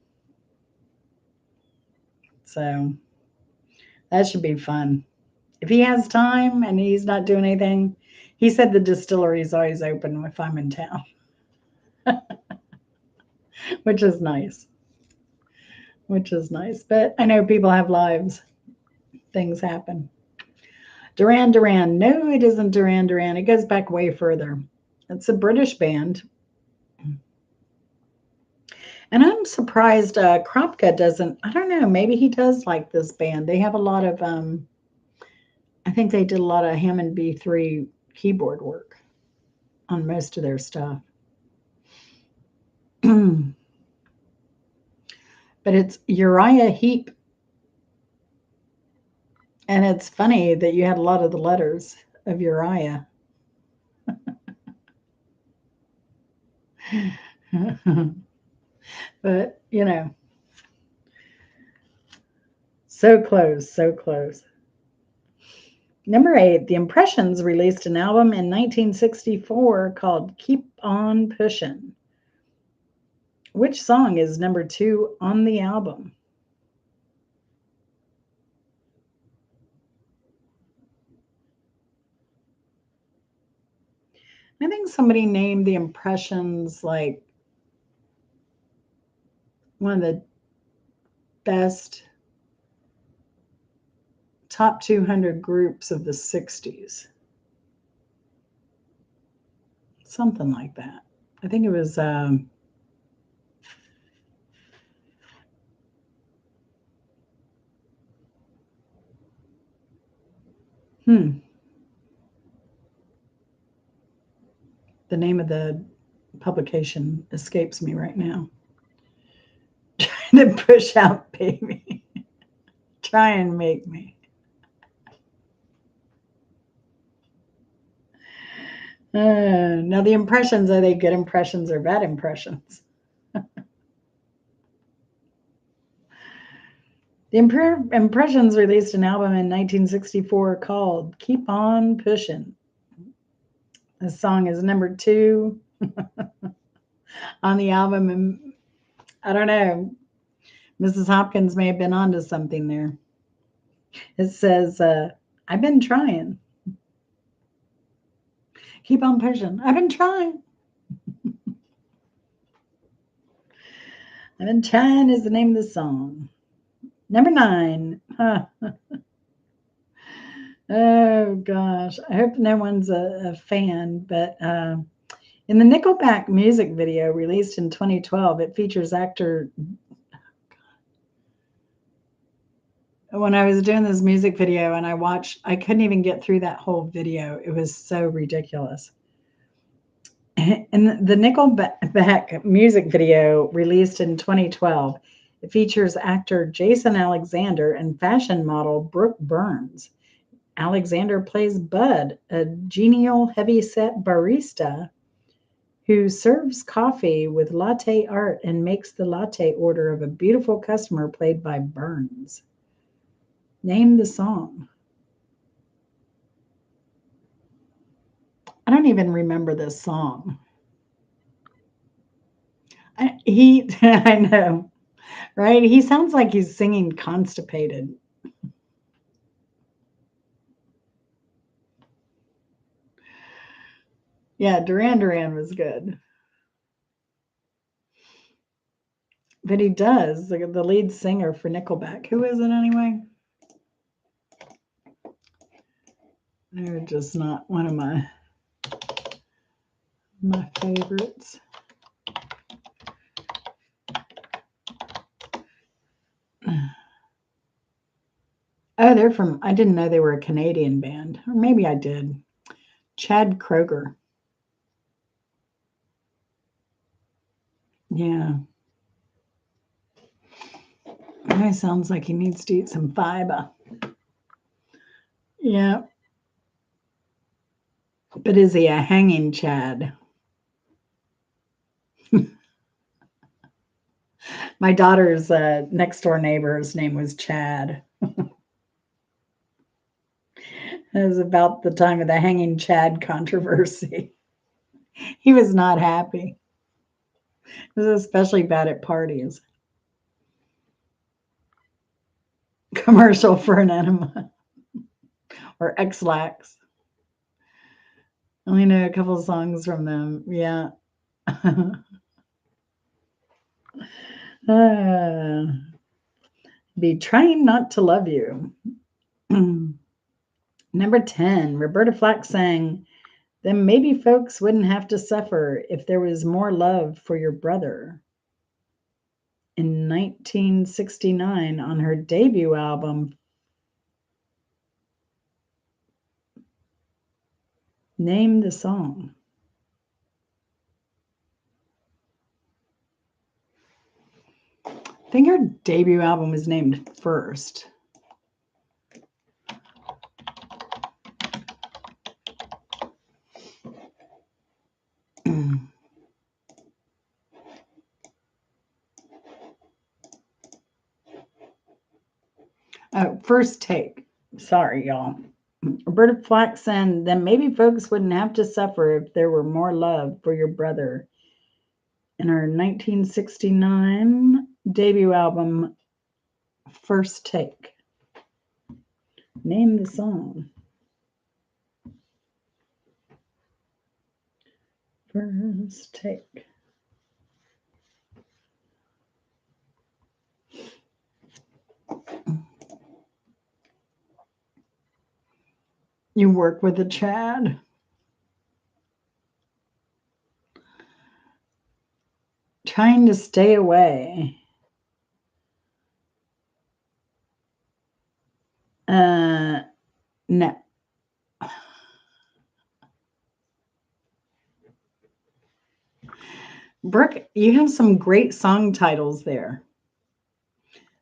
S1: So that should be fun. If he has time and he's not doing anything, he said the distillery is always open if I'm in town, which is nice. Which is nice. But I know people have lives, things happen. Duran Duran. No, it isn't Duran Duran. It goes back way further. It's a British band. And I'm surprised Kropka doesn't, I don't know, maybe he does like this band. They have a lot of, I think they did a lot of Hammond B3 keyboard work on most of their stuff. But it's Uriah Heep. And it's funny that you had a lot of the letters of Uriah. But, so close, so close. Number 8, The Impressions released an album in 1964 called Keep On Pushin'. Which song is number 2 on the album? I think somebody named The Impressions like one of the best top 200 groups of the 60s. Something like that. I think it was the name of the publication escapes me right now. Trying to push out, baby. Try and make me. Now the impressions, are they good impressions or bad impressions? The Impressions released an album in 1964 called Keep On Pushin'. The song is number 2 on the album. And I don't know, Mrs. Hopkins may have been onto something there. It says, I've been trying. Keep on pushing. I've been trying. I've been trying is the name of the song. Number 9. Oh gosh, I hope no one's a fan, but in the Nickelback music video released in 2012, it features actor. When I was doing this music video and I couldn't even get through that whole video. It was so ridiculous. In the Nickelback music video released in 2012, it features actor Jason Alexander and fashion model Brooke Burns. Alexander plays Bud, a genial, heavy-set barista who serves coffee with latte art and makes the latte order of a beautiful customer played by Burns. Name the song. I don't even remember this song. I know, right? He sounds like he's singing constipated. Yeah, Duran Duran was good. But he does, like the lead singer for Nickelback. Who is it anyway? They're just not one of my My favorites. Oh, they're from, I didn't know they were a Canadian band. Or maybe I did. Chad Kroger. Yeah. That sounds like he needs to eat some fiber. Yeah. But is he a hanging Chad? My daughter's next door neighbor's name was Chad. It was about the time of the hanging Chad controversy. He was not happy. He was especially bad at parties. Commercial for an enema or X-Lax. I only know a couple of songs from them. Yeah. Be trying not to love you. Number 10, Roberta Flack sang, then maybe folks wouldn't have to suffer if there was more love for your brother. In 1969, on her debut album, Name the Song. I think her debut album was named First. First Take. Sorry, y'all. Roberta Flack sang, then maybe folks wouldn't have to suffer if there were more love for your brother. In her 1969 debut album, First Take. Name the song. First Take. You work with a Chad. Trying to stay away. No. Brooke, you have some great song titles there.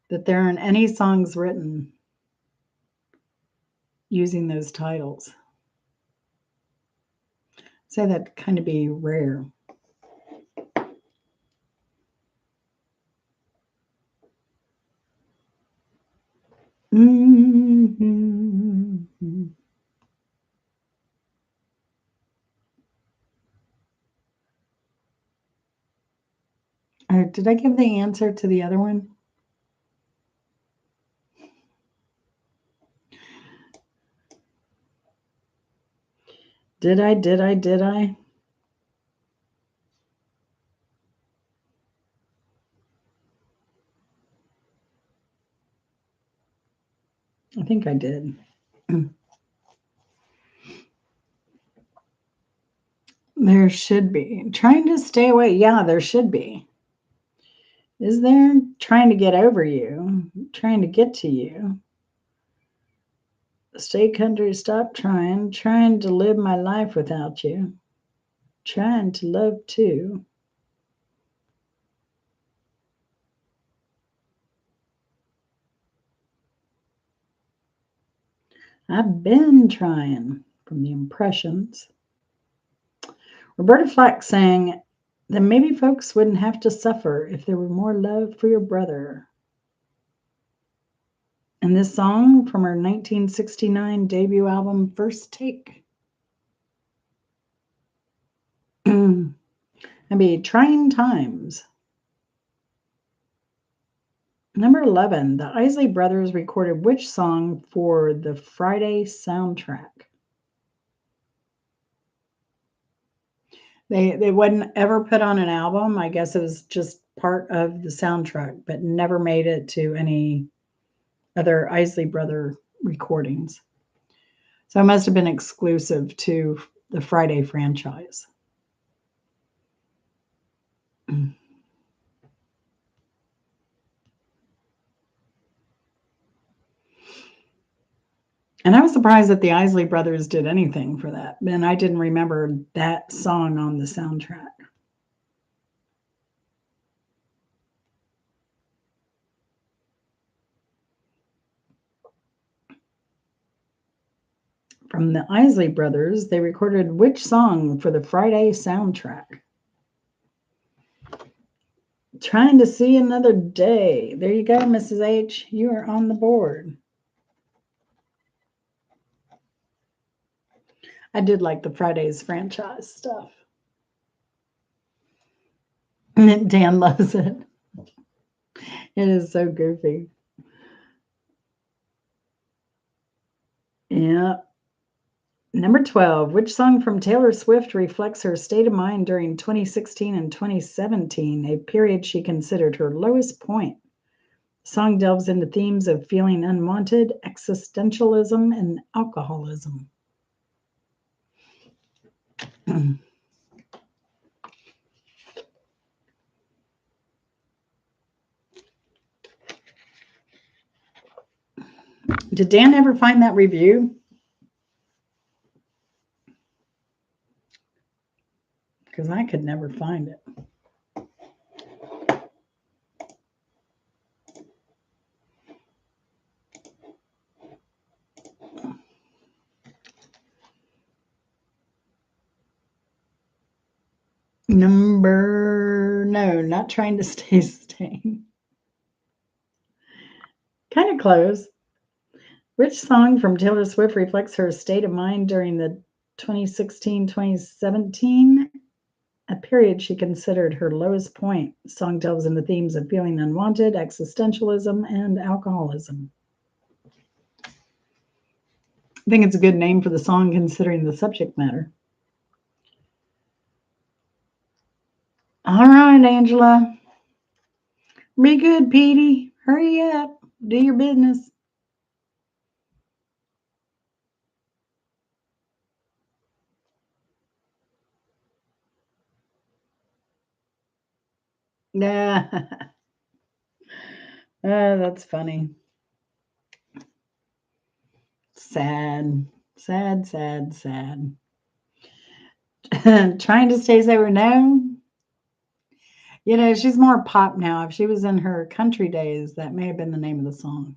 S1: That there aren't any songs written using those titles. Say that kind of be rare. Mm-hmm. Did I give the answer to the other one? Did I? I think I did. There should be. Trying to stay away. Yeah, there should be. Is there? Trying to get over you. Trying to get to you. Stay country, stop trying. Trying to live my life without you. Trying to love too. I've been trying, from the Impressions. Roberta Flack sang, then maybe folks wouldn't have to suffer if there were more love for your brother. And this song from her 1969 debut album, First Take. It'd be Trying Times. Number 11, the Isley Brothers recorded which song for the Friday soundtrack? They wouldn't ever put on an album. I guess it was just part of the soundtrack, but never made it to any other Isley Brother recordings. So it must have been exclusive to the Friday franchise. And I was surprised that the Isley Brothers did anything for that. And I didn't remember that song on the soundtrack. From the Isley Brothers, they recorded which song for the Friday soundtrack? Trying to See Another Day. There you go, Mrs. H. You are on the board. I did like the Fridays franchise stuff. Dan loves it. It is so goofy. Yeah. Number 12. Which song from Taylor Swift reflects her state of mind during 2016 and 2017, a period she considered her lowest point? The song delves into themes of feeling unwanted, existentialism, and alcoholism. Did Dan ever find that review? Because I could never find it. No, not Trying to Stay Sane. Kind of close. Which song from Taylor Swift reflects her state of mind during the 2016-2017, a period she considered her lowest point? The song delves into themes of feeling unwanted, existentialism, and alcoholism. I think it's a good name for the song considering the subject matter. All right, Angela. Be good, Petey. Hurry up. Do your business. Yeah. That's funny. Sad. Sad, sad, sad. Trying to Stay Sober. No. You know, she's more pop now. If she was in her country days, that may have been the name of the song.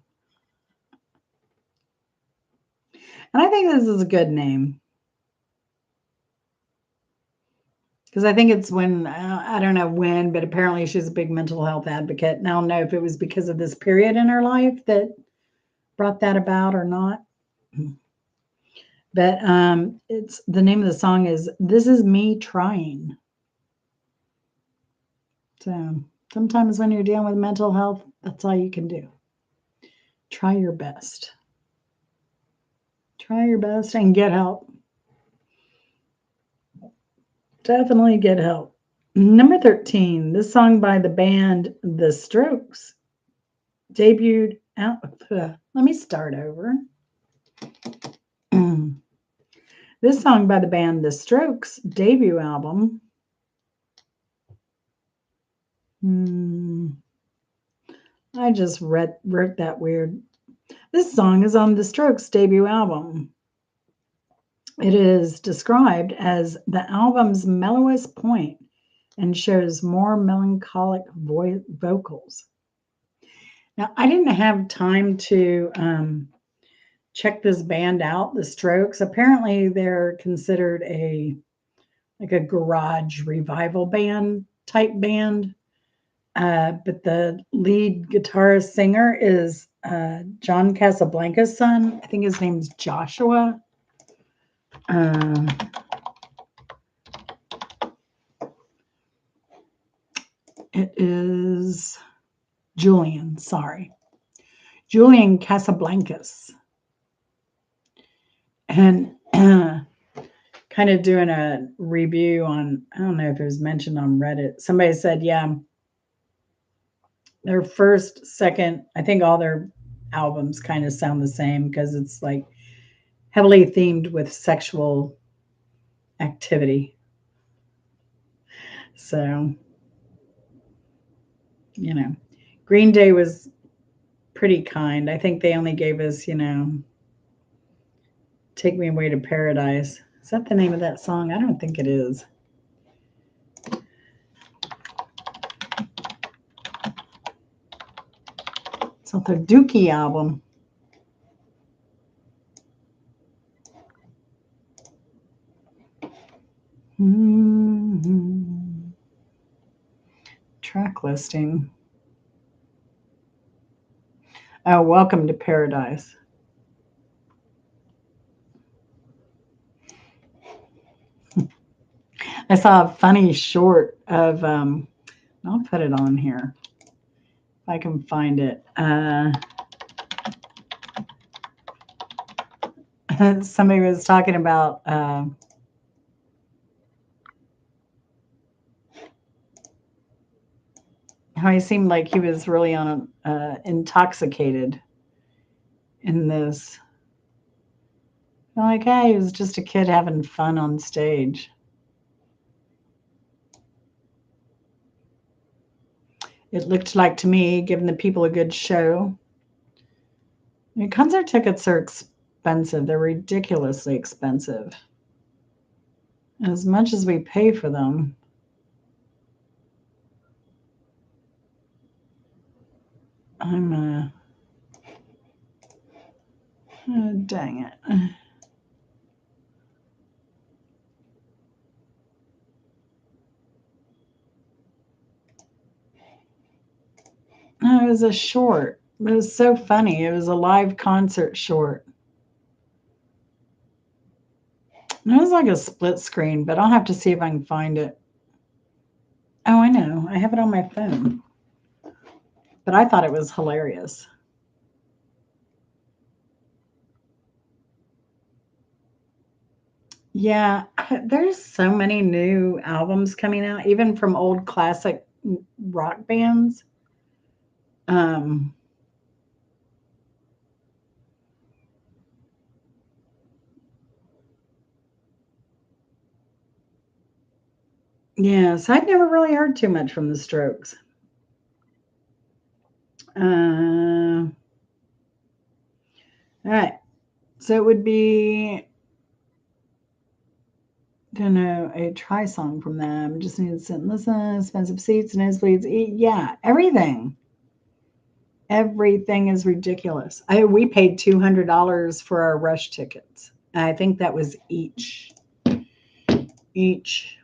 S1: And I think this is a good name. Because I think it's when, I don't know when, but apparently she's a big mental health advocate. And I don't know if it was because of this period in her life that brought that about or not. But it's the name of the song is This Is Me Trying. So sometimes when you're dealing with mental health, that's all you can do. Try your best. Try your best and get help. Definitely get help. Number 13, this song by the band The Strokes debuted out. Let me start over. This song by the band The Strokes debut album. I just wrote that weird. This song is on The Strokes debut album. It is described as the album's mellowest point and shows more melancholic vocals. Now, I didn't have time to check this band out, The Strokes. Apparently, they're considered a garage revival band type band. But the lead guitarist singer is John Casablanca's son. I think his name's Joshua. It is Julian, sorry. Julian Casablancas. And kind of doing a review on, I don't know if it was mentioned on Reddit. Somebody said, yeah, their first, second, I think all their albums kind of sound the same because it's like heavily themed with sexual activity. So you know. Green Day was pretty kind. I think they only gave us, Take Me Away to Paradise. Is that the name of that song? I don't think it is. It's not the Dookie album. Mm-hmm. Track listing. Oh, Welcome to Paradise. I saw a funny short of, I'll put it on here if I can find it. Somebody was talking about how he seemed like he was really intoxicated in this. I'm like, hey, he was just a kid having fun on stage. It looked like to me, giving the people a good show. Concert tickets are expensive. They're ridiculously expensive. As much as we pay for them. I'm oh, dang it. No, it was a short. It was so funny. It was a live concert short. It was like a split screen, but I'll have to see if I can find it. Oh, I know. I have it on my phone. But I thought it was hilarious. Yeah, there's so many new albums coming out, even from old classic rock bands. Um, yes, I'd never really heard too much from the Strokes. All right, so it would be, don't know, a try song from them. Just need to sit and listen. Expensive seats, nosebleeds. Yeah, everything. Everything is ridiculous. We paid $200 for our Rush tickets. I think that was each. Each.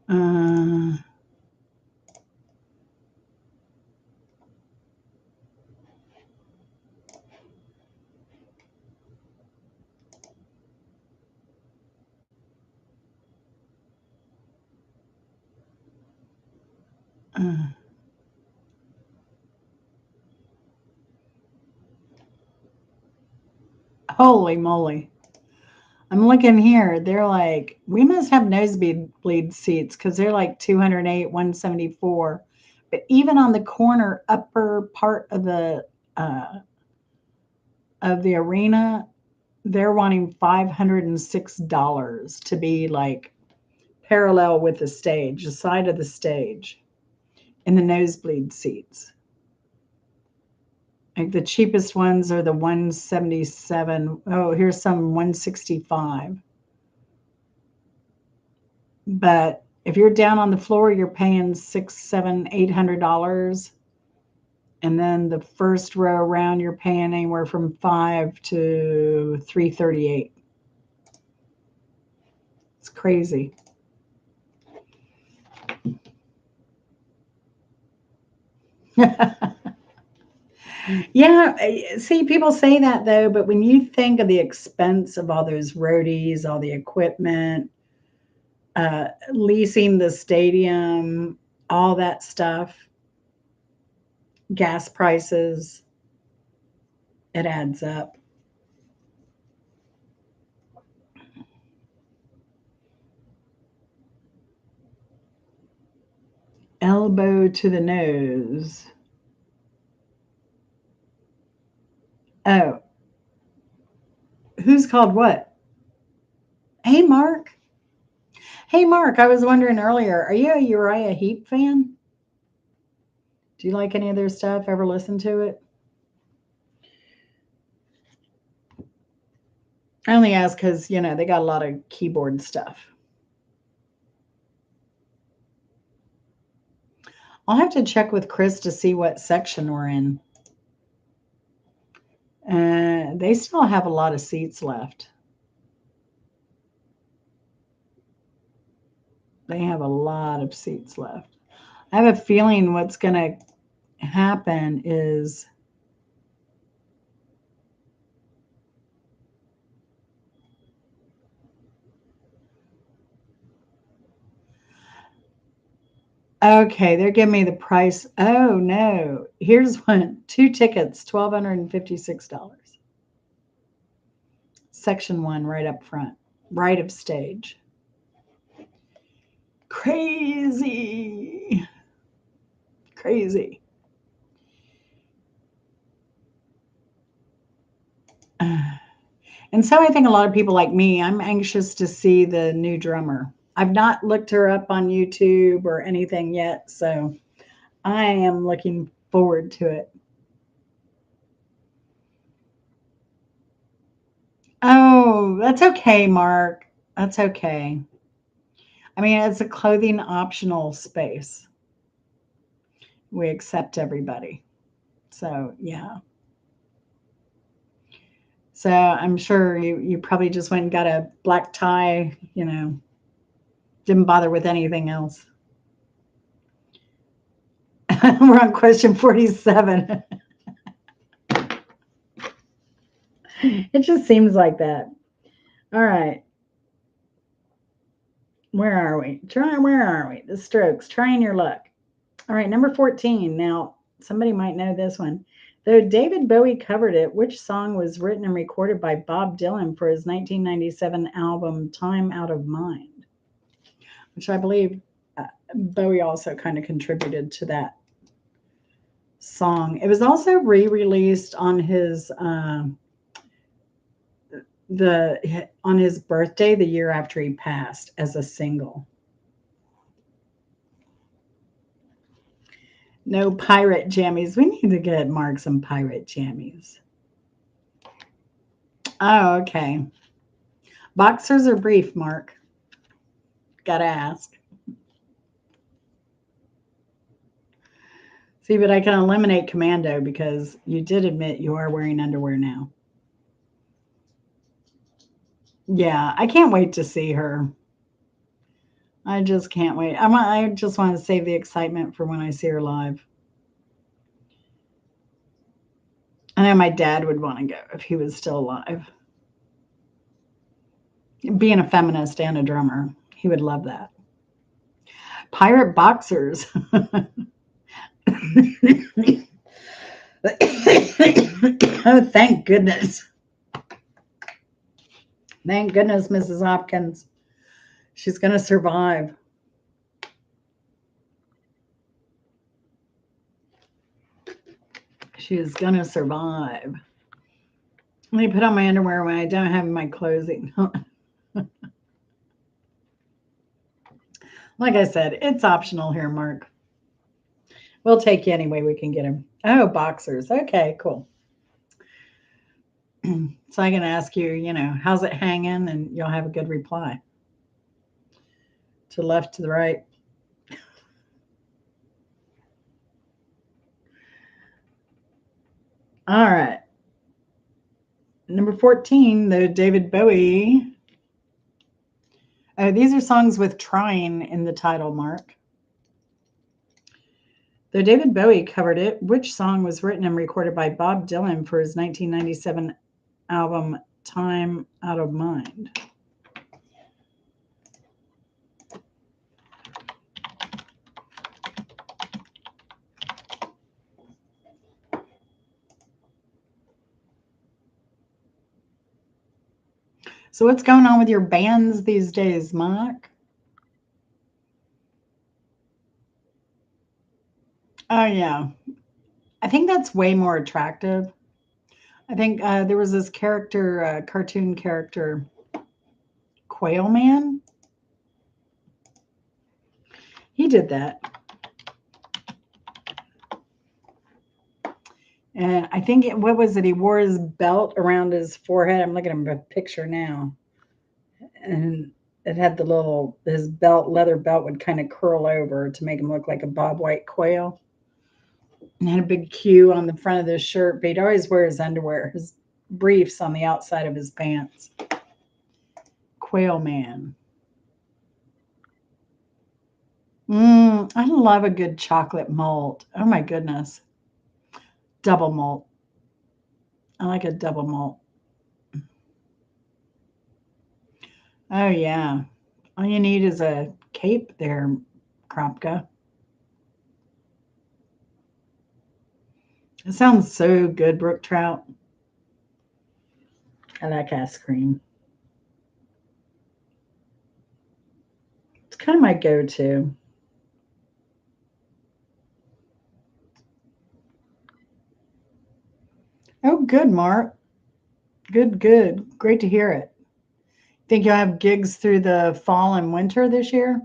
S1: Uh, uh, holy moly. I'm looking here. They're like, we must have nosebleed seats because they're like 208, 174. But even on the corner upper part of the arena, they're wanting $506 to be like parallel with the stage, the side of the stage, in the nosebleed seats. Like the cheapest ones are the 177. Oh, here's some 165. But if you're down on the floor, you're paying $600, $700, $800. And then the first row around, you're paying anywhere from $5 to $338. It's crazy. Yeah, see, people say that though, but when you think of the expense of all those roadies, all the equipment, leasing the stadium, all that stuff, gas prices, it adds up. Elbow to the nose. Oh, who's called what? Hey, Mark. Hey, Mark, I was wondering earlier, are you a Uriah Heep fan? Do you like any of their stuff? Ever listen to it? I only ask because, they got a lot of keyboard stuff. I'll have to check with Chris to see what section we're in. They still have a lot of seats left. They have a lot of seats left. I have a feeling what's going to happen is okay, they're giving me the price. Oh no. Here's one. 2 tickets, $1,256. Section 1 right up front, right of stage. Crazy. Crazy. And so I think a lot of people like me, I'm anxious to see the new drummer. I've not looked her up on YouTube or anything yet, so I am looking forward to it. Oh, that's okay, Mark. That's okay. I mean, it's a clothing optional space. We accept everybody. So, yeah. So I'm sure you probably just went and got a black tie, didn't bother with anything else. We're on question 47. It just seems like that. All right. Where are we? Where are we? The Strokes, trying your luck. All right, number 14. Now, somebody might know this one. Though David Bowie covered it, which song was written and recorded by Bob Dylan for his 1997 album Time Out of Mind? Which I believe Bowie also kind of contributed to that song. It was also re-released on his on his birthday the year after he passed as a single. No pirate jammies. We need to get Mark some pirate jammies. Oh, okay. Boxers are brief, Mark. Gotta ask. See, but I can eliminate Commando because you did admit you are wearing underwear now. Yeah, I can't wait to see her. I just can't wait. I just want to save the excitement for when I see her live. I know my dad would want to go if he was still alive. Being a feminist and a drummer, he would love that. Pirate boxers. Oh, thank goodness. Thank goodness, Mrs. Hopkins. She's going to survive. She is going to survive. Let me put on my underwear when I don't have my clothing. Like I said, it's optional here, Mark. We'll take you any way we can get him. Oh, boxers. Okay, cool. So I can ask you, how's it hanging? And you'll have a good reply. To the left, to the right. All right. Number 14, the David Bowie. Oh, these are songs with trying in the title, Mark. Though David Bowie covered it, which song was written and recorded by Bob Dylan for his 1997 album Time Out of Mind? So what's going on with your bands these days, Mark? Oh, yeah. I think that's way more attractive. I think there was this character, cartoon character, Quail Man. He did that. And I think, what was it? He wore his belt around his forehead. I'm looking at a picture now. And it had his belt, leather belt would kind of curl over to make him look like a Bob White quail. And had a big Q on the front of his shirt, but he'd always wear his underwear, his briefs on the outside of his pants. Quail Man. I love a good chocolate malt. Oh my goodness. Double malt. I like a double malt. Oh yeah. All you need is a cape there, Kropka. It sounds so good, brook trout. I like ice cream. It's kind of my go-to. Oh, good, Mark. Good, good. Great to hear it. Think you'll have gigs through the fall and winter this year?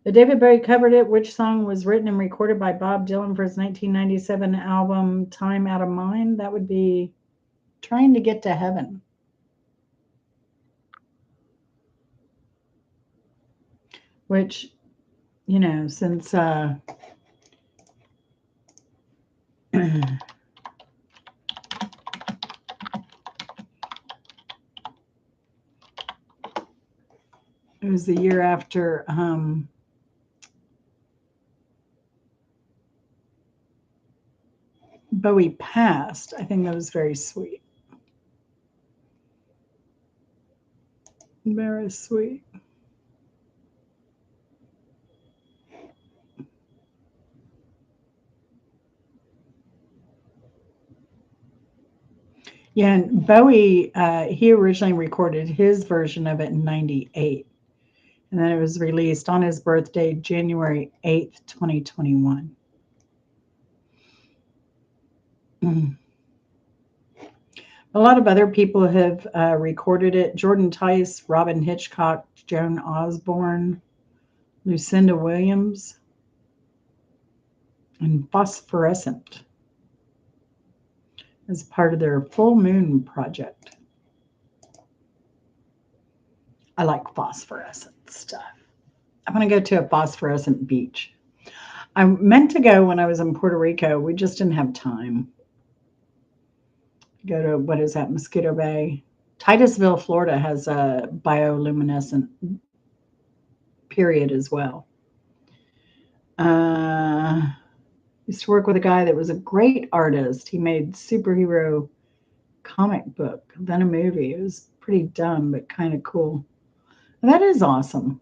S1: The David Bowie covered it. Which song was written and recorded by Bob Dylan for his 1997 album Time Out of Mind? That would be Trying to Get to Heaven. Which, since it was the year after Bowie passed, I think that was very sweet. Very sweet. Yeah, and Bowie, he originally recorded his version of it in '98, and then it was released on his birthday, January 8th, 2021. A lot of other people have recorded it. Jordan Tice, Robin Hitchcock, Joan Osborne, Lucinda Williams, and Phosphorescent as part of their Full Moon project. I like phosphorescent stuff. I want to go to a phosphorescent beach. I meant to go when I was in Puerto Rico. We just didn't have time. Go to, what is that, Mosquito Bay? Titusville, Florida has a bioluminescent period as well. Used to work with a guy that was a great artist. He made superhero comic book, then a movie. It was pretty dumb, but kind of cool. And that is awesome.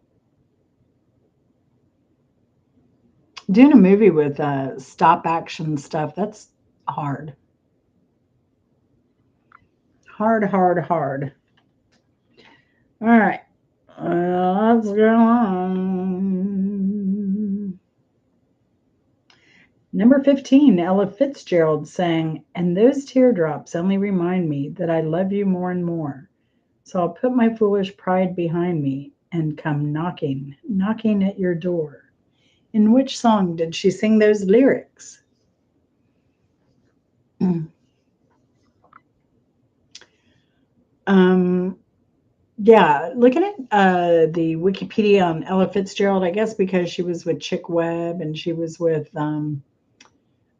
S1: Doing a movie with stop action stuff, that's hard. Hard, hard, hard. All right. Let's go on. Number 15, Ella Fitzgerald sang, "And those teardrops only remind me that I love you more and more. So I'll put my foolish pride behind me and come knocking, knocking at your door." In which song did she sing those lyrics? um, yeah, looking at the Wikipedia on Ella Fitzgerald, I guess because she was with Chick Webb and she was with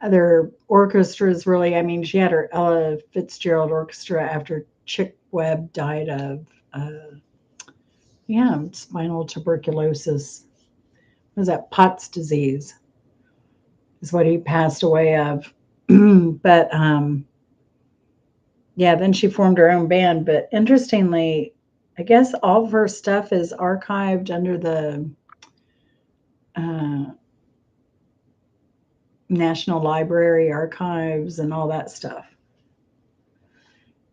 S1: other orchestras, really. I mean, she had her Ella Fitzgerald Orchestra after Chick Webb died of, spinal tuberculosis. What was that? Pott's disease is what he passed away of. But yeah, then she formed her own band. But interestingly, I guess all of her stuff is archived under the uh, National Library archives and all that stuff.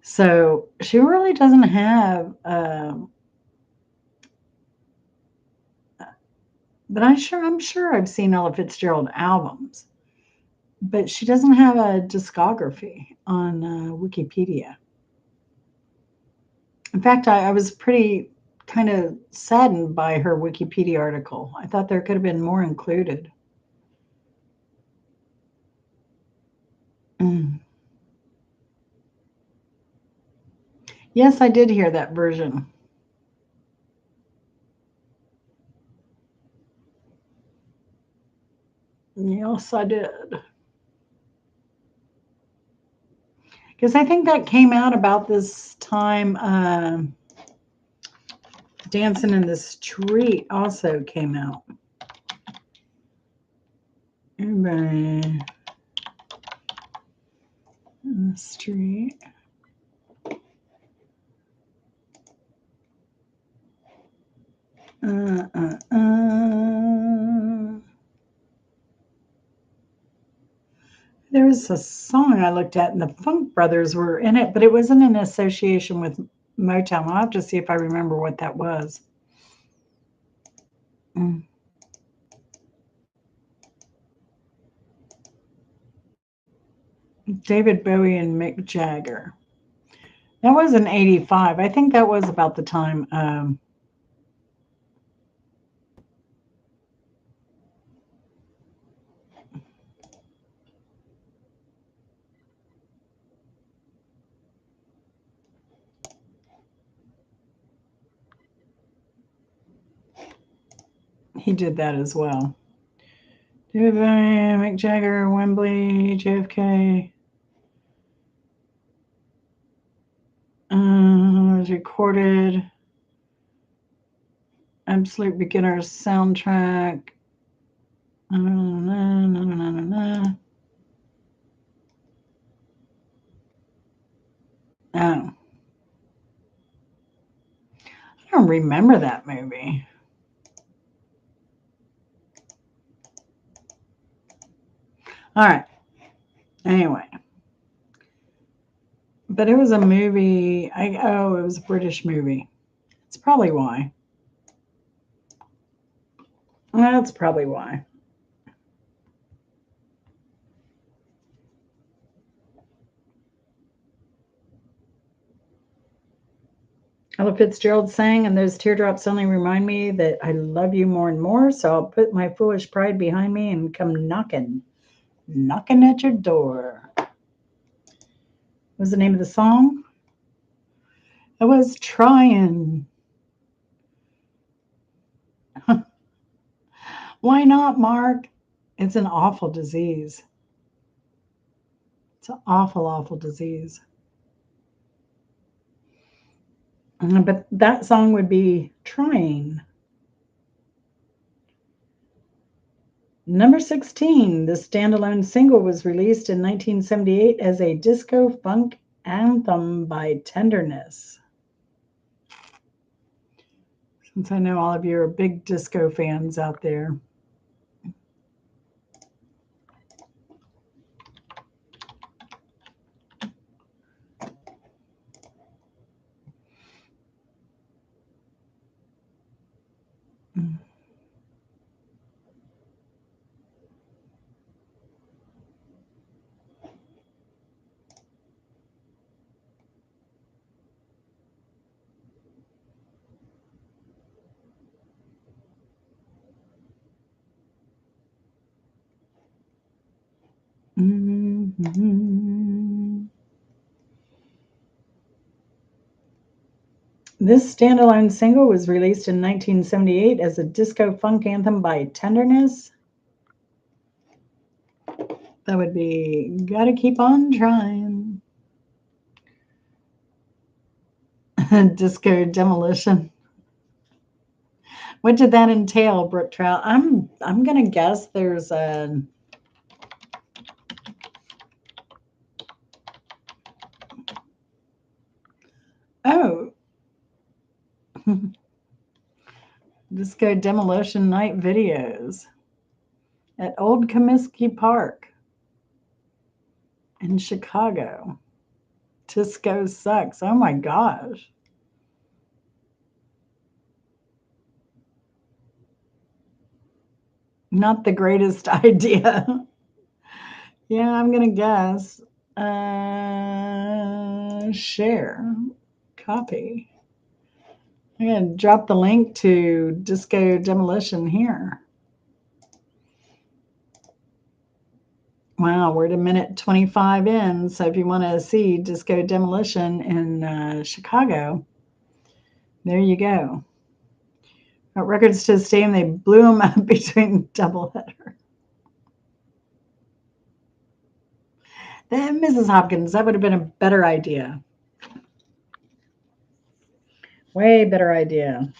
S1: So she really doesn't have, but I'm sure I've seen Ella Fitzgerald albums, but she doesn't have a discography on Wikipedia. In fact, I was pretty kind of saddened by her Wikipedia article. I thought there could have been more included. Mm. Yes, I did hear that version. Yes, I did. Because I think that came out about this time. Dancing in the Street also came out. Everybody in the street. Uh, uh, uh. There was a song I looked at, and the Funk Brothers were in it, but it wasn't in association with Motown. I'll have to see if I remember what that was. Mm. David Bowie and Mick Jagger. That was in 85. I think that was about the time. He did that as well. David Bowie, Mick Jagger, Wembley, JFK. Was recorded. Absolute Beginner's soundtrack. Oh, I don't remember that movie. All right. Anyway, but it was a movie. It was a British movie. It's probably why. That's probably why. Ella Fitzgerald sang, and those teardrops only remind me that I love you more and more. So I'll put my foolish pride behind me and come knocking at your door. What was the name of the song? I was trying. Why not, Mark? It's an awful disease. It's an awful, awful disease. But that song would be trying. Number 16, the standalone single was released in 1978 as a disco funk anthem by Tenderness. Since I know all of you are big disco fans out there. Mm-hmm. This standalone single was released in 1978 as a disco funk anthem by Tenderness. That would be Gotta Keep On Trying. Disco Demolition. What did that entail, Brooke Trout? I'm gonna guess there's a oh Disco Demolition night videos at Old Comiskey Park in Chicago. Disco sucks. Oh my gosh. Not the greatest idea. Yeah, I'm gonna guess. Share. Copy. I'm going to drop the link to Disco Demolition here. Wow, we're at 1:25 in. So if you want to see Disco Demolition in Chicago, there you go. Got records to stay, and they blew them up between doubleheader. Then Mrs. Hopkins, that would have been a better idea. Way better idea.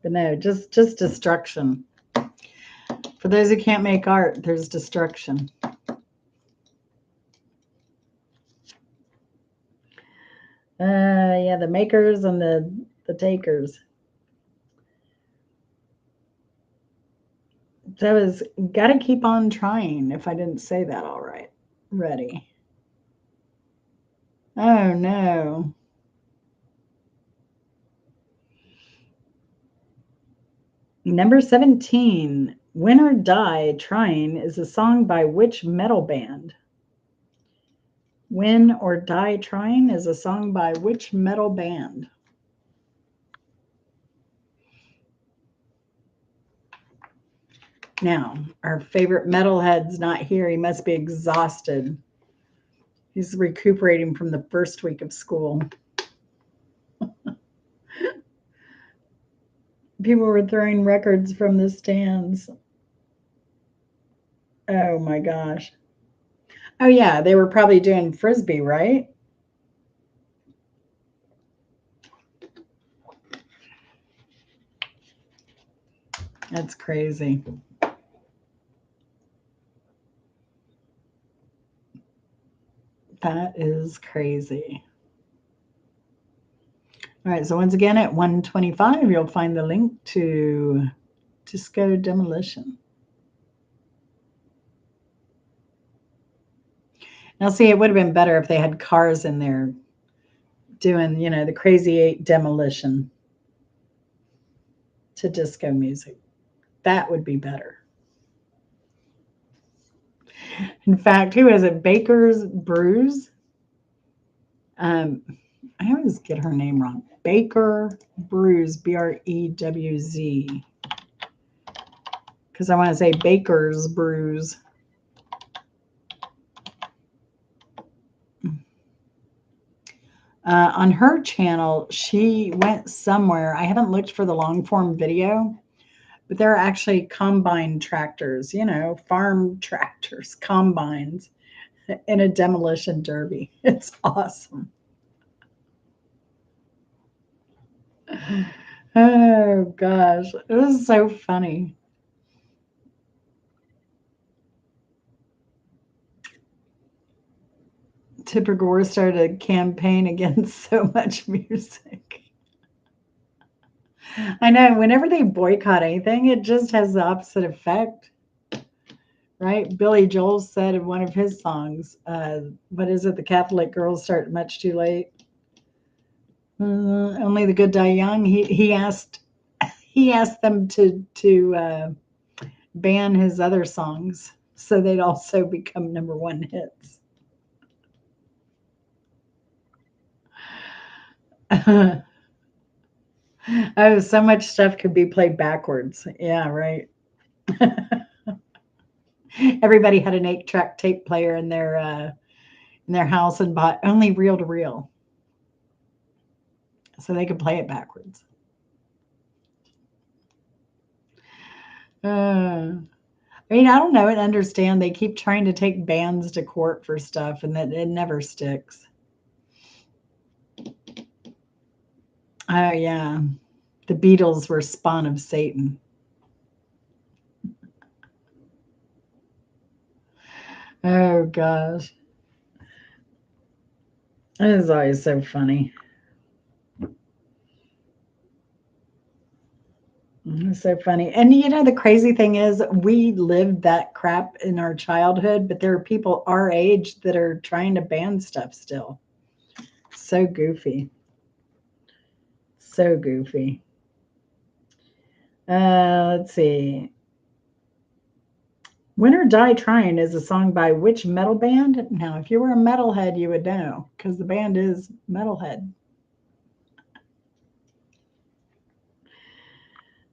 S1: But no, just destruction. For those who can't make art, there's destruction. Yeah, the makers and the takers. That was gotta keep on trying, if I didn't say that all right. Ready. Oh no. Number 17, Win or Die Trying is a song by which metal band? Win or Die Trying is a song by which metal band? Now, our favorite metalhead's not here. He must be exhausted. He's recuperating from the first week of school. People were throwing records from the stands. Oh my gosh. Oh, yeah, they were probably doing frisbee, right? That's crazy. That is crazy. All right, so once again at 1:25, you'll find the link to Disco Demolition. Now, see, it would have been better if they had cars in there doing, the Crazy 8 demolition to disco music. That would be better. In fact, who is it? Baker's Brews? I always get her name wrong. Baker Brews, Brewz. Because I want to say Baker's Brews. On her channel, she went somewhere. I haven't looked for the long form video, but there are actually combine tractors, farm tractors, combines in a demolition derby. It's awesome. Oh gosh, it was so funny. Tipper Gore started a campaign against so much music. I know, whenever they boycott anything, it just has the opposite effect. Right? Billy Joel said in one of his songs, what is it? The Catholic girls start much too late. Only the good die young. He asked them to ban his other songs so they'd also become #1 hits. Oh, so much stuff could be played backwards. Yeah, right. Everybody had an 8-track tape player in their house and bought only reel to reel, so they could play it backwards. I mean, I don't know and understand. They keep trying to take bands to court for stuff, and that it never sticks. Oh yeah, the Beatles were spawn of Satan. Oh gosh, it is always so funny. It's so funny. And the crazy thing is we lived that crap in our childhood, but there are people our age that are trying to ban stuff still. So goofy. So goofy. Let's see. Win or Die Trying is a song by which metal band? Now, if you were a metalhead, you would know because the band is Metalhead.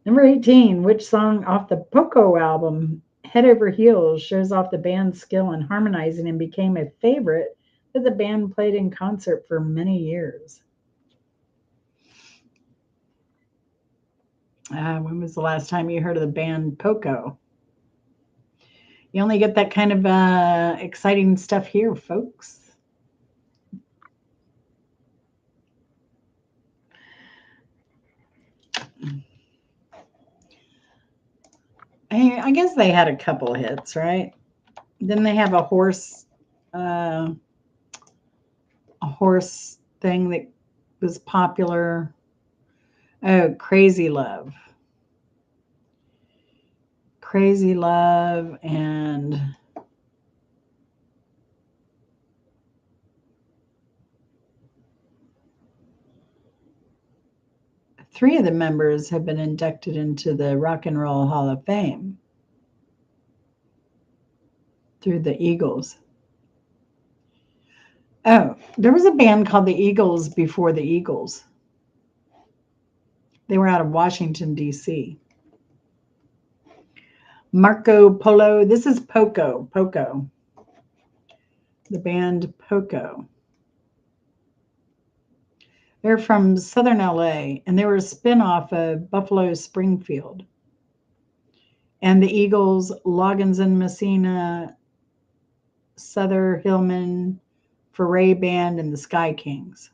S1: Number 18, which song off the Poco album, Head Over Heels, shows off the band's skill in harmonizing and became a favorite that the band played in concert for many years? When was the last time you heard of the band Poco? You only get that kind of exciting stuff here, folks. I guess they had a couple hits, right? Didn't they have uh, a horse thing that was popular? Oh, Crazy Love, and three of the members have been inducted into the Rock and Roll Hall of Fame through the Eagles. Oh, there was a band called the Eagles before the Eagles. They were out of Washington, D.C. Marco Polo. This is Poco. Poco. The band Poco. They're from Southern LA, and they were a spinoff of Buffalo Springfield. And the Eagles, Loggins and Messina, Souther Hillman, Foray Band, and the Sky Kings.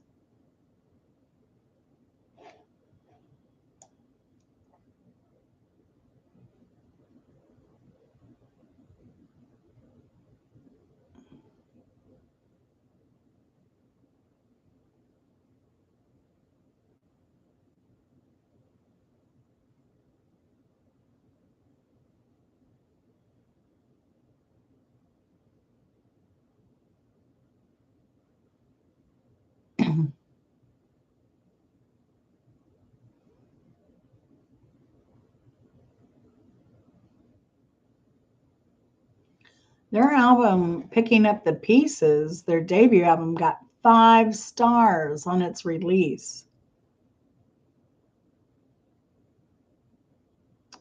S1: Their album, Picking Up the Pieces, their debut album, got 5 stars on its release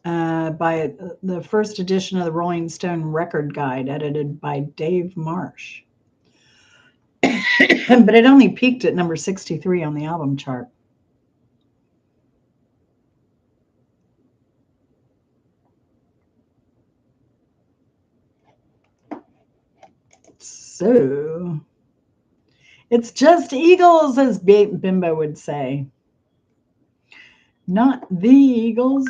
S1: by the first edition of the Rolling Stone Record Guide, edited by Dave Marsh. But it only peaked at number 63 on the album chart. So it's just Eagles, as Bimbo would say. Not the Eagles.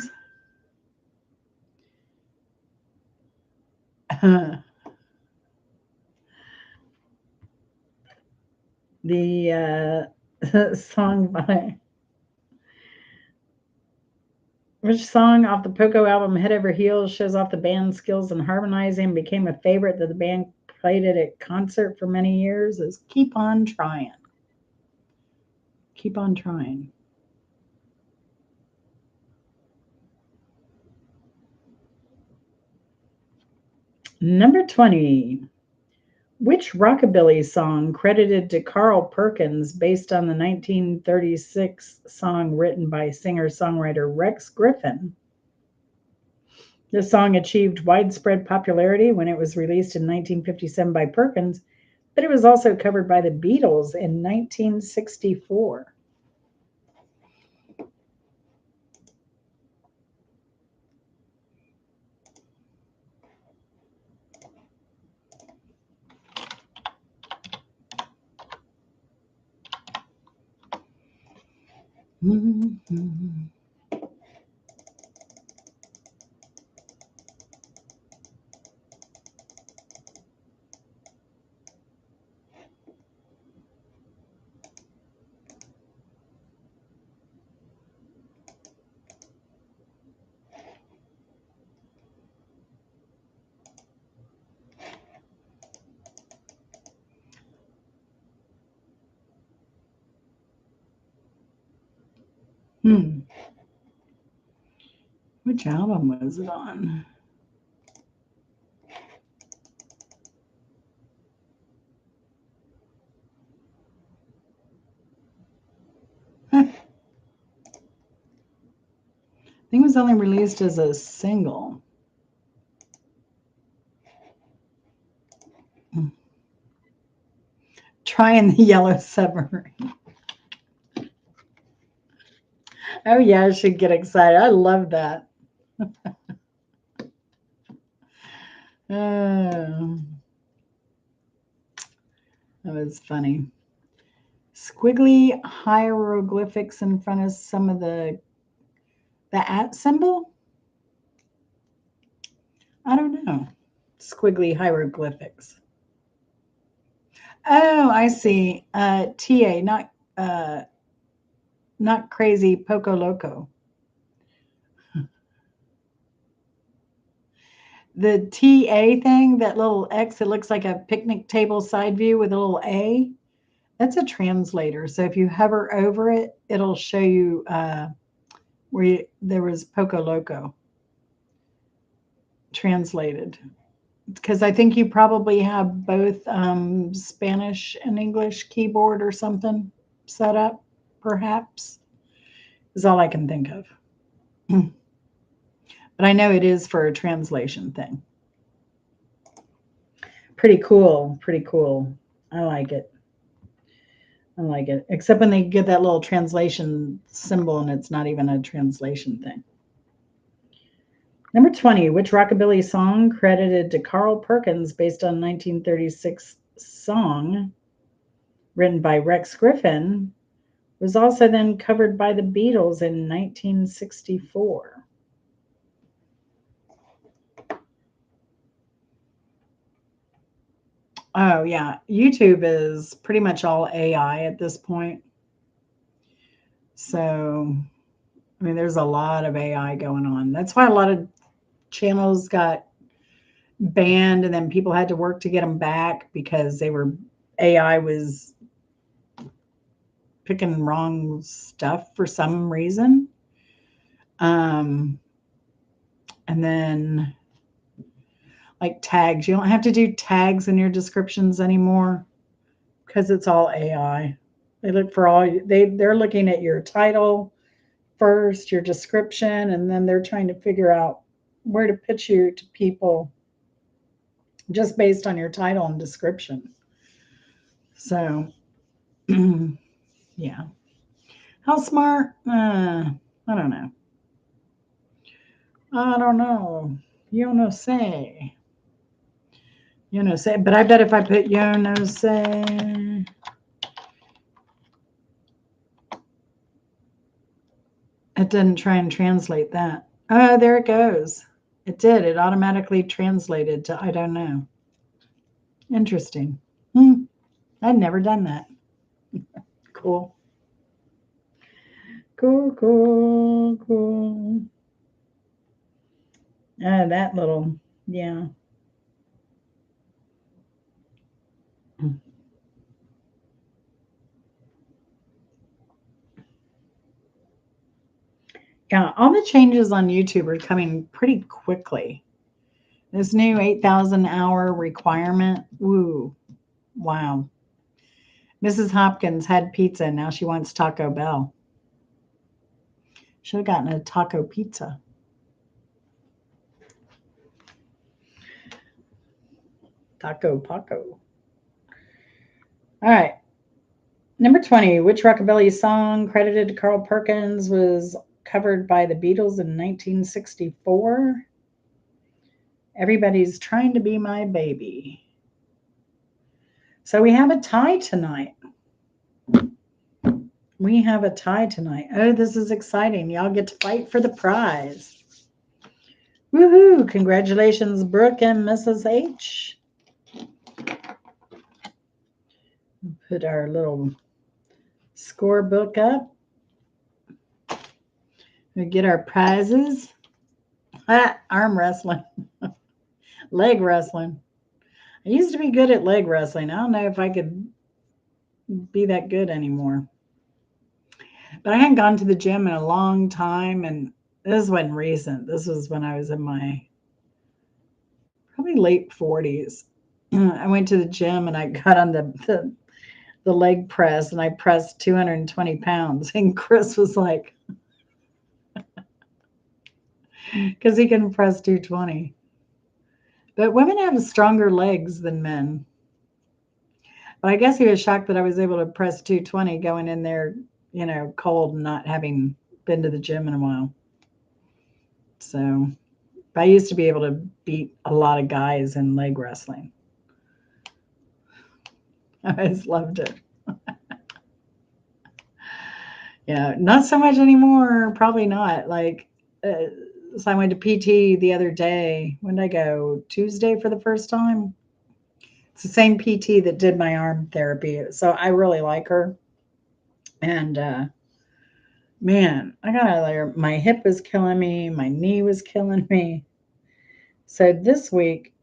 S1: The song by which song off the Poco album Head Over Heels shows off the band's skills in harmonizing, became a favorite that the band played it at concert for many years, is Keep On Trying. Keep on trying. Number 20. Which rockabilly song credited to Carl Perkins based on the 1936 song written by singer-songwriter Rex Griffin? This song achieved widespread popularity when it was released in 1957 by Perkins, but it was also covered by the Beatles in 1964. Mm-hmm. Hmm. Which album was it on? think it was only released as a single. Trying the Yellow Submarine. Oh yeah, I should get excited. I love that. Oh, that was funny. Squiggly hieroglyphics in front of some of the at symbol. I don't know. Squiggly hieroglyphics. Oh, I see. TA, not crazy Poco Loco. The TA thing, that little X, it looks like a picnic table side view with a little A. That's a translator. So if you hover over it, it'll show you there was Poco Loco translated. Because I think you probably have both Spanish and English keyboard or something set up, perhaps, is all I can think of. But I know it is for a translation thing. Pretty cool. Pretty cool. I like it. I like it. Except when they get that little translation symbol and it's not even a translation thing. Number 20, which rockabilly song credited to Carl Perkins based on 1936 song written by Rex Griffin was also then covered by the Beatles in 1964? Oh, yeah. YouTube is pretty much all AI at this point. So, I mean, there's a lot of AI going on. That's why a lot of channels got banned and then people had to work to get them back because AI was picking wrong stuff for some reason. And then like tags, you don't have to do tags in your descriptions anymore because it's all AI. They look for they're looking at your title first, your description, and then they're trying to figure out where to pitch you to people just based on your title and description. So, yeah. How smart? I don't know. I don't know. You no say. You no say. But I bet if I put you no say, it didn't try and translate that. Oh, there it goes. It did. It automatically translated to I don't know. Interesting. I'd never done that. Cool. Cool. That little, yeah. Yeah, all the changes on YouTube are coming pretty quickly. This new 8,000 hour requirement. Woo. Wow. Mrs. Hopkins had pizza. Now she wants Taco Bell. Should have gotten a taco pizza. Taco Paco. All right. Number 20. Which rockabilly song credited to Carl Perkins was covered by the Beatles in 1964? Everybody's Trying to Be My Baby. So we have a tie tonight. We have a tie tonight. Oh, this is exciting. Y'all get to fight for the prize. Woohoo! Congratulations, Brooke and Mrs. H. Put our little scorebook up. We get our prizes. Arm wrestling. Leg wrestling. I used to be good at leg wrestling. I don't know if I could be that good anymore. But I hadn't gone to the gym in a long time, and this wasn't recent. This was when I was in my probably late 40s. I went to the gym and I got on the leg press and I pressed 220 pounds. And Chris was like, because he can press 220. But women have stronger legs than men. But I guess he was shocked that I was able to press 220 going in there, cold and not having been to the gym in a while. So I used to be able to beat a lot of guys in leg wrestling. I just loved it. Yeah, not so much anymore. Probably not. So I went to PT the other day. When did I go? Tuesday for the first time. It's the same PT that did my arm therapy. So I really like her. And man, I gotta tell you, my hip was killing me, my knee was killing me. So this week,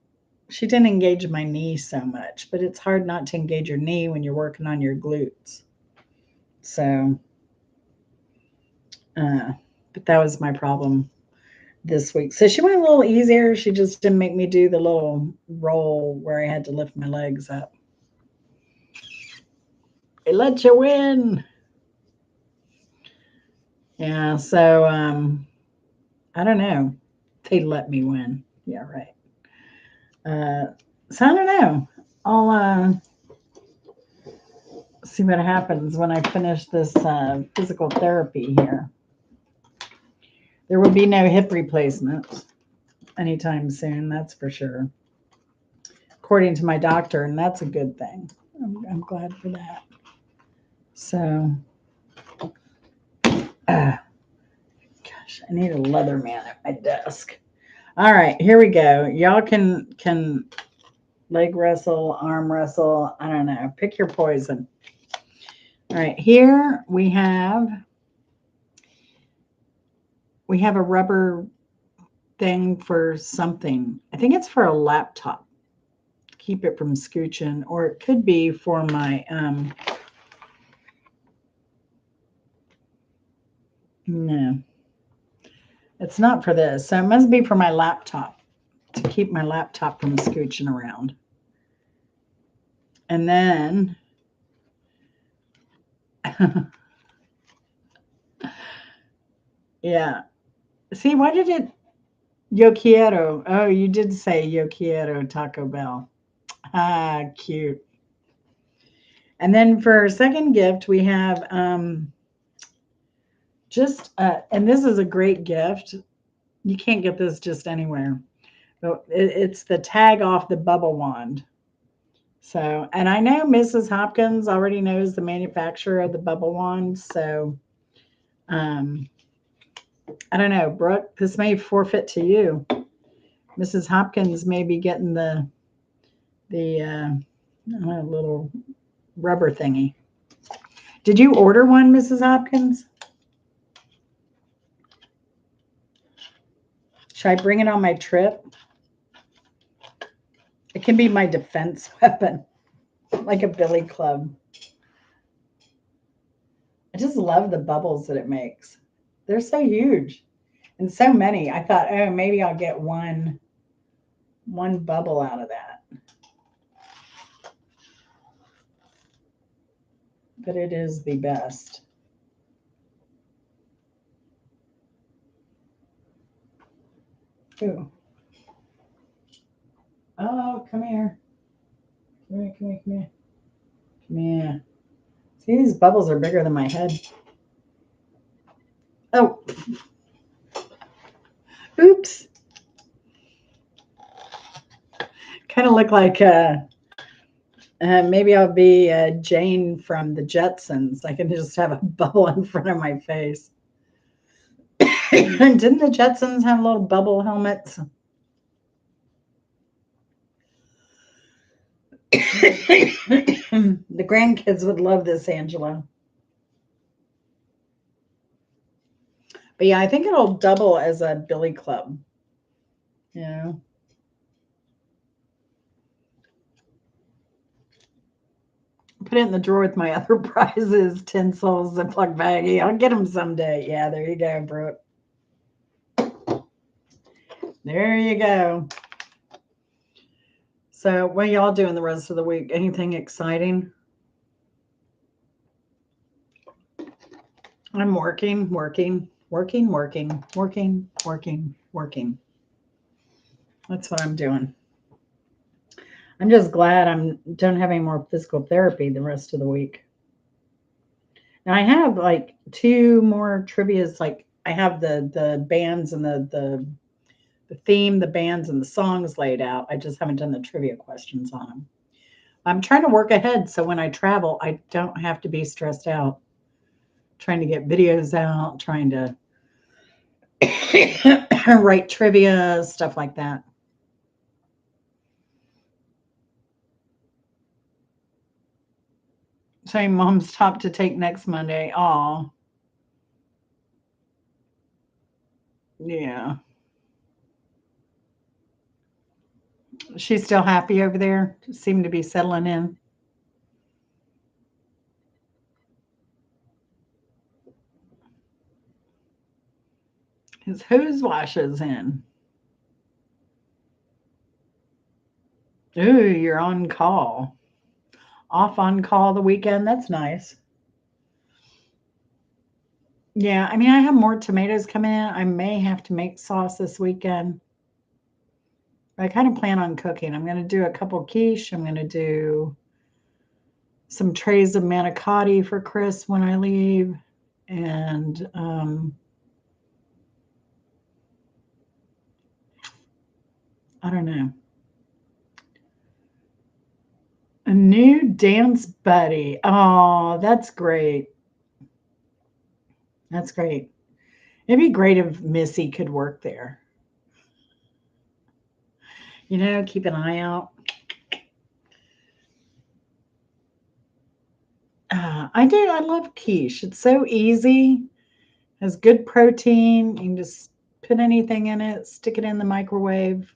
S1: she didn't engage my knee so much, but it's hard not to engage your knee when you're working on your glutes. So, but that was my problem this week. So she went a little easier. She just didn't make me do the little roll where I had to lift my legs up. They let you win. Yeah, so I don't know. They let me win. Yeah, right. So I don't know. I'll see what happens when I finish this physical therapy here. There will be no hip replacement anytime soon, that's for sure. According to my doctor, and that's a good thing. I'm glad for that. So, gosh, I need a leather man at my desk. All right, here we go. Y'all can leg wrestle, arm wrestle. I don't know. Pick your poison. All right, here we have a rubber thing for something. I think it's for a laptop. Keep it from scooching, or it could be for my no. It's not for this. So it must be for my laptop to keep my laptop from scooching around. And then yeah. See, why did it Yo quiero? Oh, you did say yo quiero Taco Bell. Ah, cute. And then for our second gift, we have and this is a great gift. You can't get this just anywhere. But it's the tag off the bubble wand. So, and I know Mrs. Hopkins already knows the manufacturer of the bubble wand. So, I don't know, Brooke, this may forfeit to you. Mrs. Hopkins may be getting the little rubber thingy. Did you order one, Mrs. Hopkins? Should I bring it on my trip? It can be my defense weapon, like a billy club. I just love the bubbles that it makes. They're so huge and so many. I thought, oh, maybe I'll get one bubble out of that. But it is the best. Ooh. Oh, come here. Come here, come here, come here. Come here. See, these bubbles are bigger than my head. Oh. Oops. Kind of look like maybe I'll be Jane from the Jetsons. I can just have a bubble in front of my face. Didn't the Jetsons have little bubble helmets? The grandkids would love this, Angela. But yeah, I think it'll double as a billy club. Yeah. Put it in the drawer with my other prizes, tinsels, Ziploc baggie. I'll get them someday. Yeah, there you go, Brooke. There you go. So what are y'all doing the rest of the week? Anything exciting? I'm working. working. That's what I'm doing. I'm just glad I don't have any more physical therapy the rest of the week. Now I have like two more trivias. Like I have the bands and the theme, the bands and the songs laid out. I just haven't done the trivia questions on them. I'm trying to work ahead so when I travel, I don't have to be stressed out trying to get videos out, trying to write trivia, stuff like that. Saying mom's top to take next Monday. Oh, yeah. She's still happy over there. Seem to be settling in. His hose washes in. Ooh, you're on call. Off on call the weekend. That's nice. Yeah, I mean, I have more tomatoes coming in. I may have to make sauce this weekend. I kind of plan on cooking. I'm going to do a couple quiche. I'm going to do some trays of manicotti for Chris when I leave. And I don't know. A new dance buddy. Oh, that's great. That's great. It'd be great if Missy could work there. Keep an eye out. I do. I love quiche. It's so easy. Has good protein. You can just put anything in it, stick it in the microwave,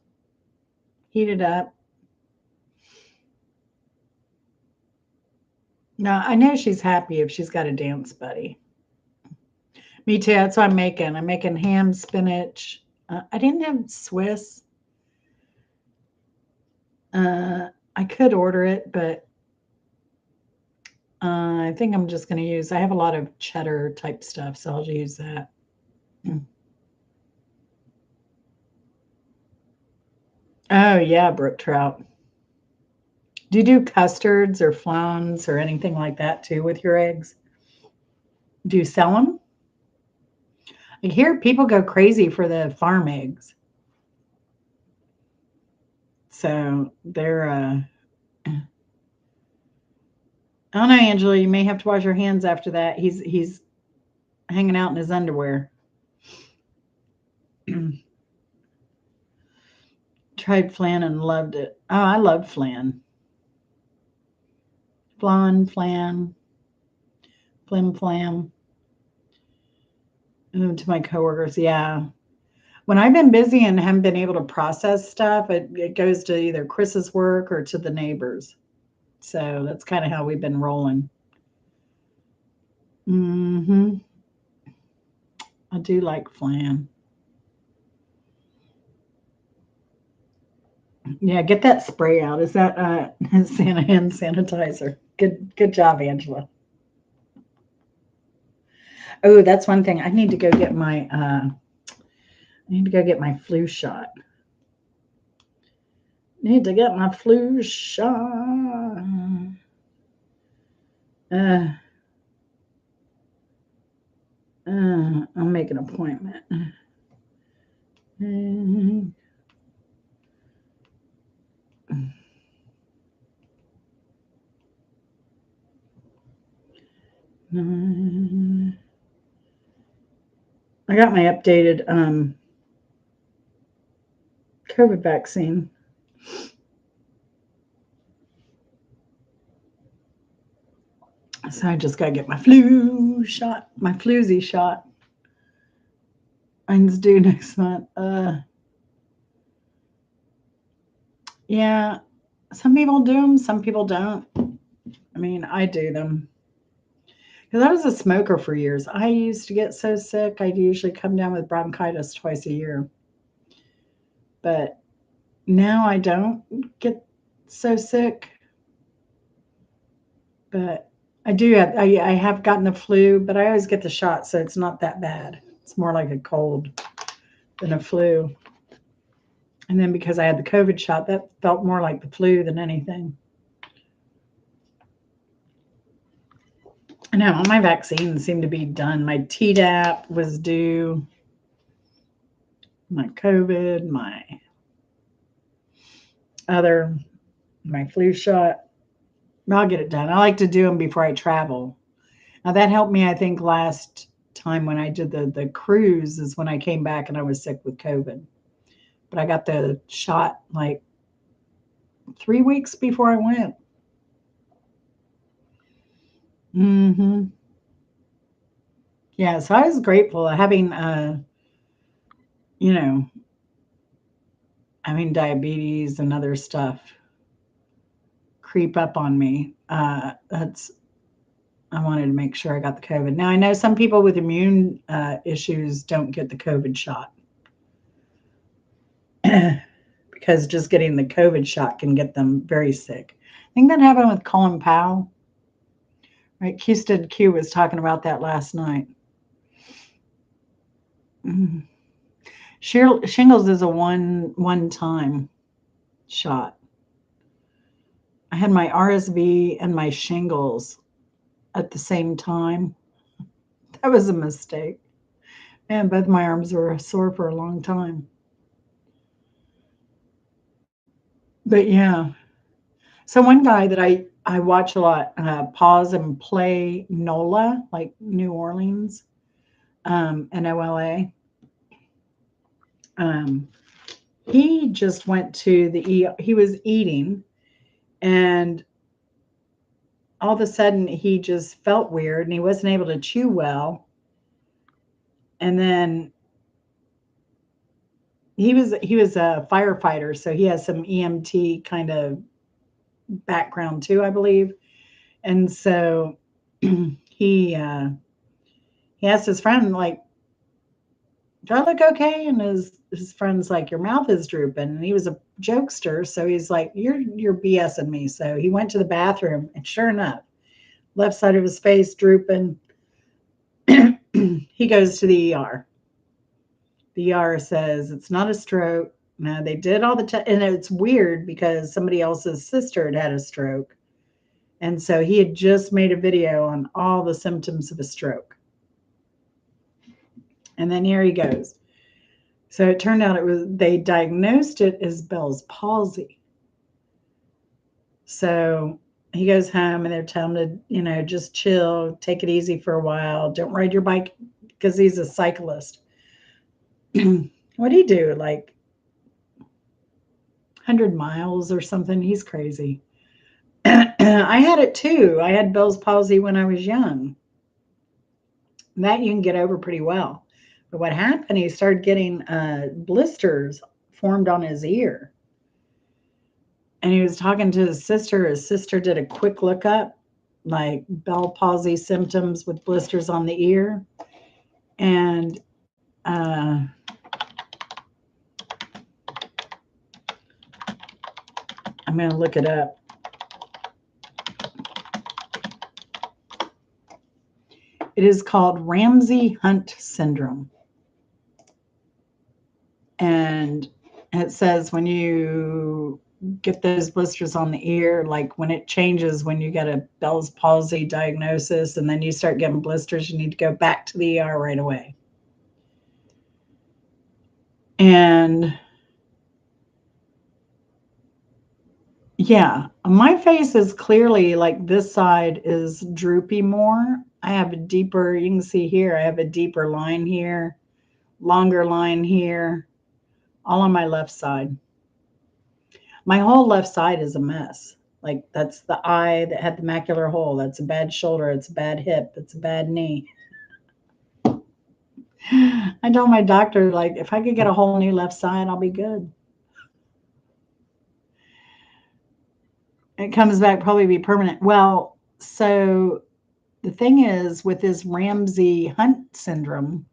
S1: heat it up. Now, I know she's happy if she's got a dance buddy. Me too. That's what I'm making. I'm making ham spinach. I didn't have Swiss. I could order it, but I think I'm just going to use, I have a lot of cheddar type stuff, so I'll use that. Oh, yeah, brook trout. Do you do custards or flans or anything like that too with your eggs? Do you sell them? I hear people go crazy for the farm eggs. So they're, I don't know, Angela, you may have to wash your hands after that. He's hanging out in his underwear. Tried flan and loved it. Oh, I love flan. Flan, flim flam. To my coworkers, yeah. When I've been busy and haven't been able to process stuff, it goes to either Chris's work or to the neighbors. So that's kind of how we've been rolling. I do like flan. Yeah, get that spray out. Is that Santa hand sanitizer? Good job, Angela. Oh, that's one thing. I need to go get my flu shot. Need to get my flu shot. I'll make an appointment. I got my updated COVID vaccine. So I just got to get my flu shot, my floozy shot. Mine's due next month. Yeah, some people do them, some people don't. I mean, I do them. Because I was a smoker for years. I used to get so sick, I'd usually come down with bronchitis twice a year. But now I don't get so sick. But I have gotten the flu, but I always get the shot, so it's not that bad. It's more like a cold than a flu. And then because I had the COVID shot, that felt more like the flu than anything. I know all my vaccines seem to be done. My Tdap was due, my COVID, other, my flu shot. I'll get it done. I like to do them before I travel. Now that helped me, I think, last time when I did the cruise is when I came back and I was sick with COVID. But I got the shot like 3 weeks before I went. Mm-hmm. Yeah, so I was grateful having, you know, having diabetes and other stuff creep up on me. That's I wanted to make sure I got the COVID. Now I know some people with immune issues don't get the COVID shot because just getting the COVID shot can get them very sick. I think that happened with Colin Powell. Right, Houston Q was talking about that last night. Mm-hmm. Shingles is a one time shot. I had my RSV and my shingles at the same time. That was a mistake. And both my arms were sore for a long time. But yeah. So one guy that I watch a lot, Pause and Play NOLA, like New Orleans, NOLA. Um, he just went to the ER. He was eating, and all of a sudden he just felt weird, and he wasn't able to chew well. And then he was a firefighter, so he has some EMT kind of background too, I believe. And so he he asked his friend, like, do I look okay? And his friend's like, your mouth is drooping. And he was a jokester, so he's like, you're BSing me. So he went to the bathroom, and sure enough, left side of his face drooping. He goes to the ER. The ER says it's not a stroke. No, they did all the and it's weird because somebody else's sister had a stroke. And so he had just made a video on all the symptoms of a stroke. And then here he goes. So it turned out they diagnosed it as Bell's palsy. So he goes home and they're telling him to, just chill, take it easy for a while. Don't ride your bike because he's a cyclist. What'd he do? Like 100 miles or something? He's crazy. I had it too. I had Bell's palsy when I was young. That you can get over pretty well. But what happened, he started getting blisters formed on his ear. And he was talking to his sister. His sister did a quick lookup, like Bell palsy symptoms with blisters on the ear. And I'm going to look it up. It is called Ramsay-Hunt syndrome. And it says when you get those blisters on the ear, like when it changes, when you get a Bell's palsy diagnosis and then you start getting blisters, you need to go back to the ER right away. And yeah, my face is clearly like this side is droopy more. I have a deeper, you can see here, I have a deeper line here, longer line here, all on my left side. My whole left side is a mess. Like that's the eye that had the macular hole. That's a bad shoulder. It's a bad hip. It's a bad knee. I told my doctor, like, if I could get a whole new left side, I'll be good. It comes back, probably be permanent. Well, so the thing is with this Ramsay-Hunt syndrome,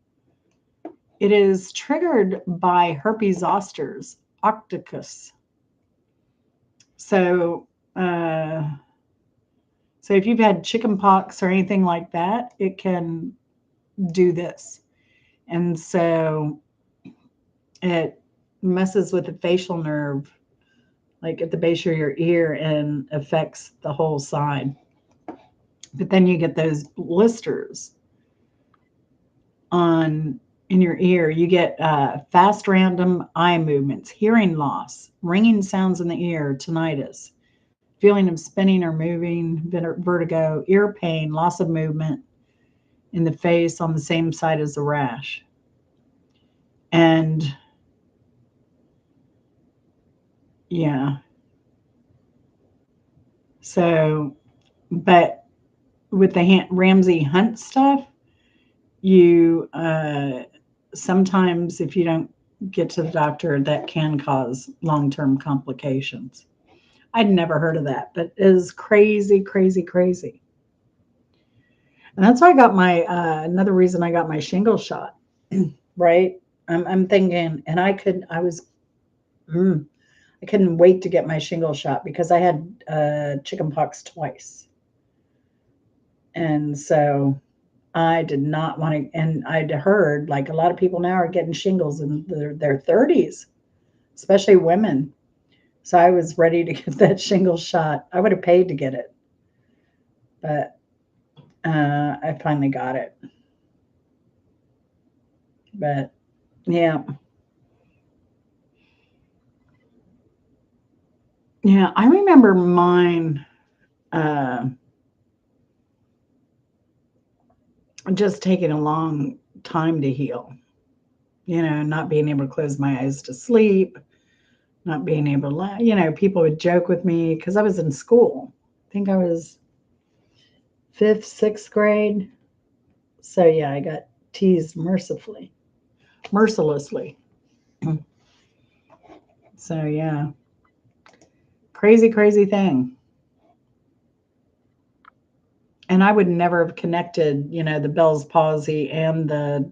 S1: it is triggered by herpes zosters, octicus. So if you've had chicken pox or anything like that, it can do this. And so it messes with the facial nerve, like at the base of your ear, and affects the whole side. But then you get those blisters on in your ear. You get fast random eye movements, hearing loss, ringing sounds in the ear, tinnitus, feeling of spinning or moving, vertigo, ear pain, loss of movement in the face on the same side as the rash. And yeah, so, but with the Ramsey Hunt stuff, you sometimes, if you don't get to the doctor, that can cause long-term complications. I'd never heard of that, but it is crazy, crazy, crazy. And that's why I got my another reason I got my shingle shot. Right? I'm thinking, and I couldn't wait to get my shingle shot because I had chicken pox twice, and so I did not want to. And I'd heard like a lot of people now are getting shingles in their 30s, especially women. So I was ready to get that shingle shot. I would have paid to get it, but I finally got it. But yeah, yeah, I remember mine uh, just taking a long time to heal. Not being able to close my eyes to sleep, not being able to laugh. People would joke with me because I was in school. I think I was fifth, sixth grade. So yeah, I got teased mercilessly. So yeah, crazy, crazy thing. And I would never have connected, the Bell's palsy and the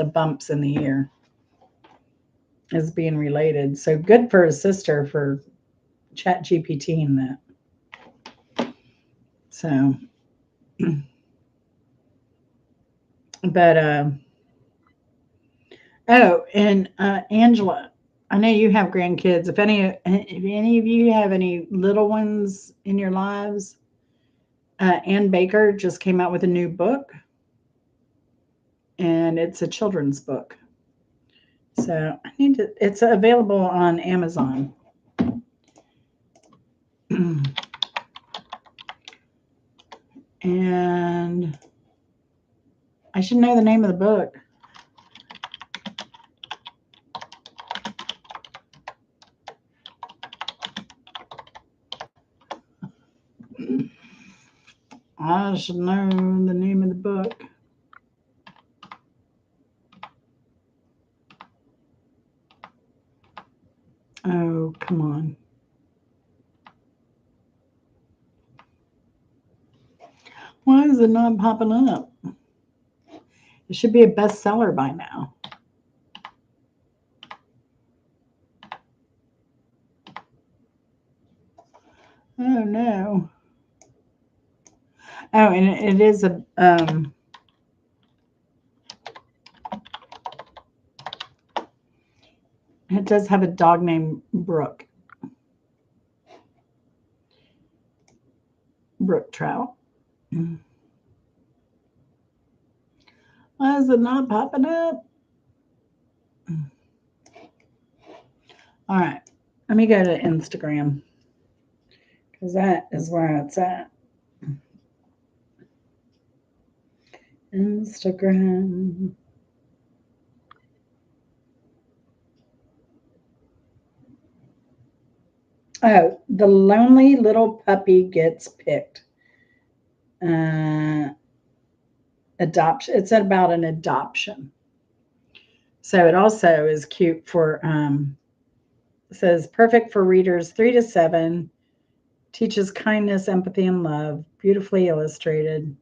S1: bumps in the ear as being related. So good for his sister for chat GPT and that. So, but, oh, and Angela, I know you have grandkids. If any of you have any little ones in your lives, Ann Baker just came out with a new book, and it's a children's book. So it's available on Amazon. And I should know the name of the book. I should know the name of the book. Oh, come on. Why is it not popping up? It should be a bestseller by now. Oh, no. Oh, and it is it does have a dog named Brook Trout. Why is it not popping up? All right, let me go to Instagram because that is where it's at. Instagram. Oh, the lonely little puppy gets picked. Adoption. It's about an adoption. So it also is cute for. Says perfect for readers 3 to 7. Teaches kindness, empathy, and love. Beautifully illustrated.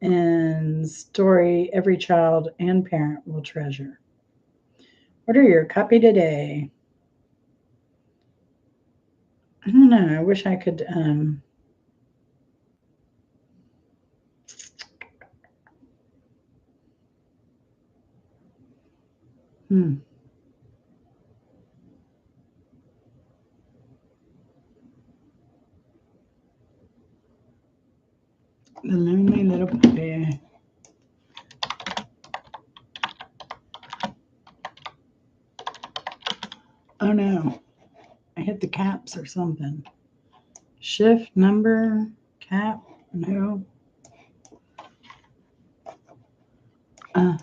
S1: And story every child and parent will treasure. Order your copy today. I don't know. I wish I could. Hmm. The lonely little puppy. Oh no, I hit the caps or something. Shift, number, cap, no. Uh,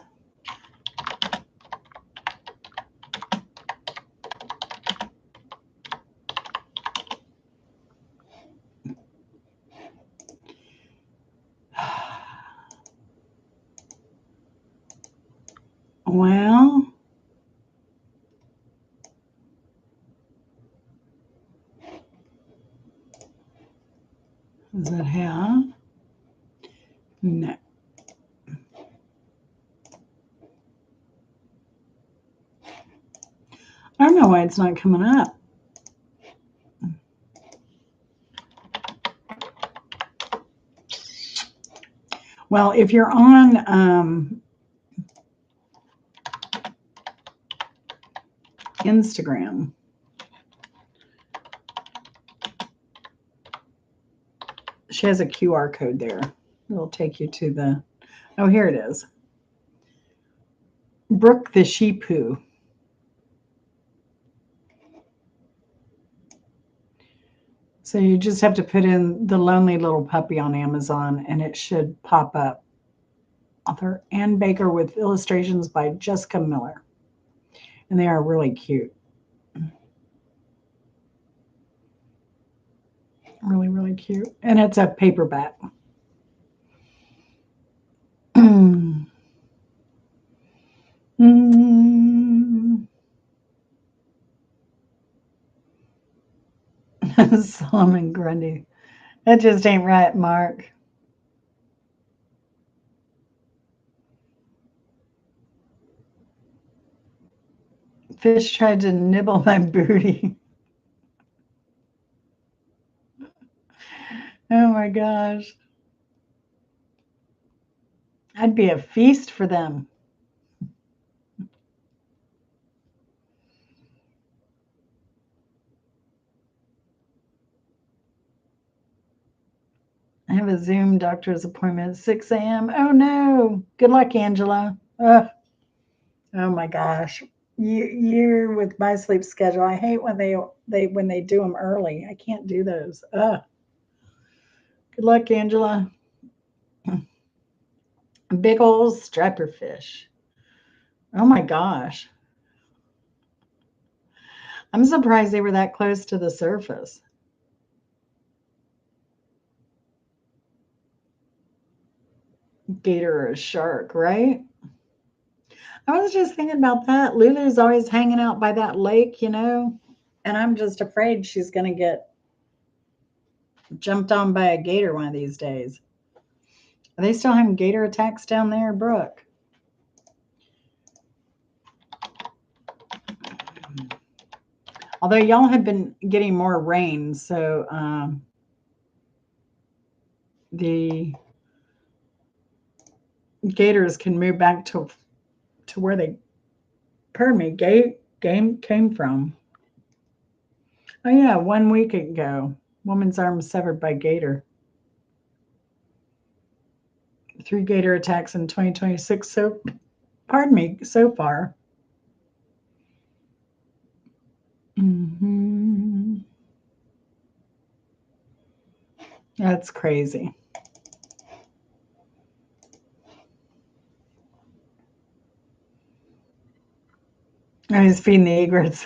S1: well, is it here? No. I don't know why it's not coming up. Well, if you're on Instagram, she has a QR code there. It'll take you to the, oh, here it is. Brooke the Sheepoo. So you just have to put in the lonely little puppy on Amazon and it should pop up. Author Ann Baker with illustrations by Jessica Miller. And they are really cute. Really, really cute. And it's a paperback. Solomon Grundy. That just ain't right, Mark. Fish tried to nibble my booty. Oh my gosh. I'd be a feast for them. I have a Zoom doctor's appointment at 6 a.m. Oh no. Good luck, Angela. Oh my gosh. You're with my sleep schedule. I hate when they do them early. I can't do those. Ugh. Good luck, Angela. Big old striper fish. Oh my gosh. I'm surprised they were that close to the surface. Gator or a shark, right? I was just thinking about that. Lulu's always hanging out by that lake, and I'm just afraid she's going to get jumped on by a gator one of these days. Are they still having gator attacks down there, Brooke? Although y'all have been getting more rain, so the gators can move back to where they, pardon me, game came from. Oh yeah, 1 week ago, woman's arm severed by gator. 3 gator attacks in 2026. So, pardon me, so far. Mm-hmm. That's crazy. I was feeding the egrets.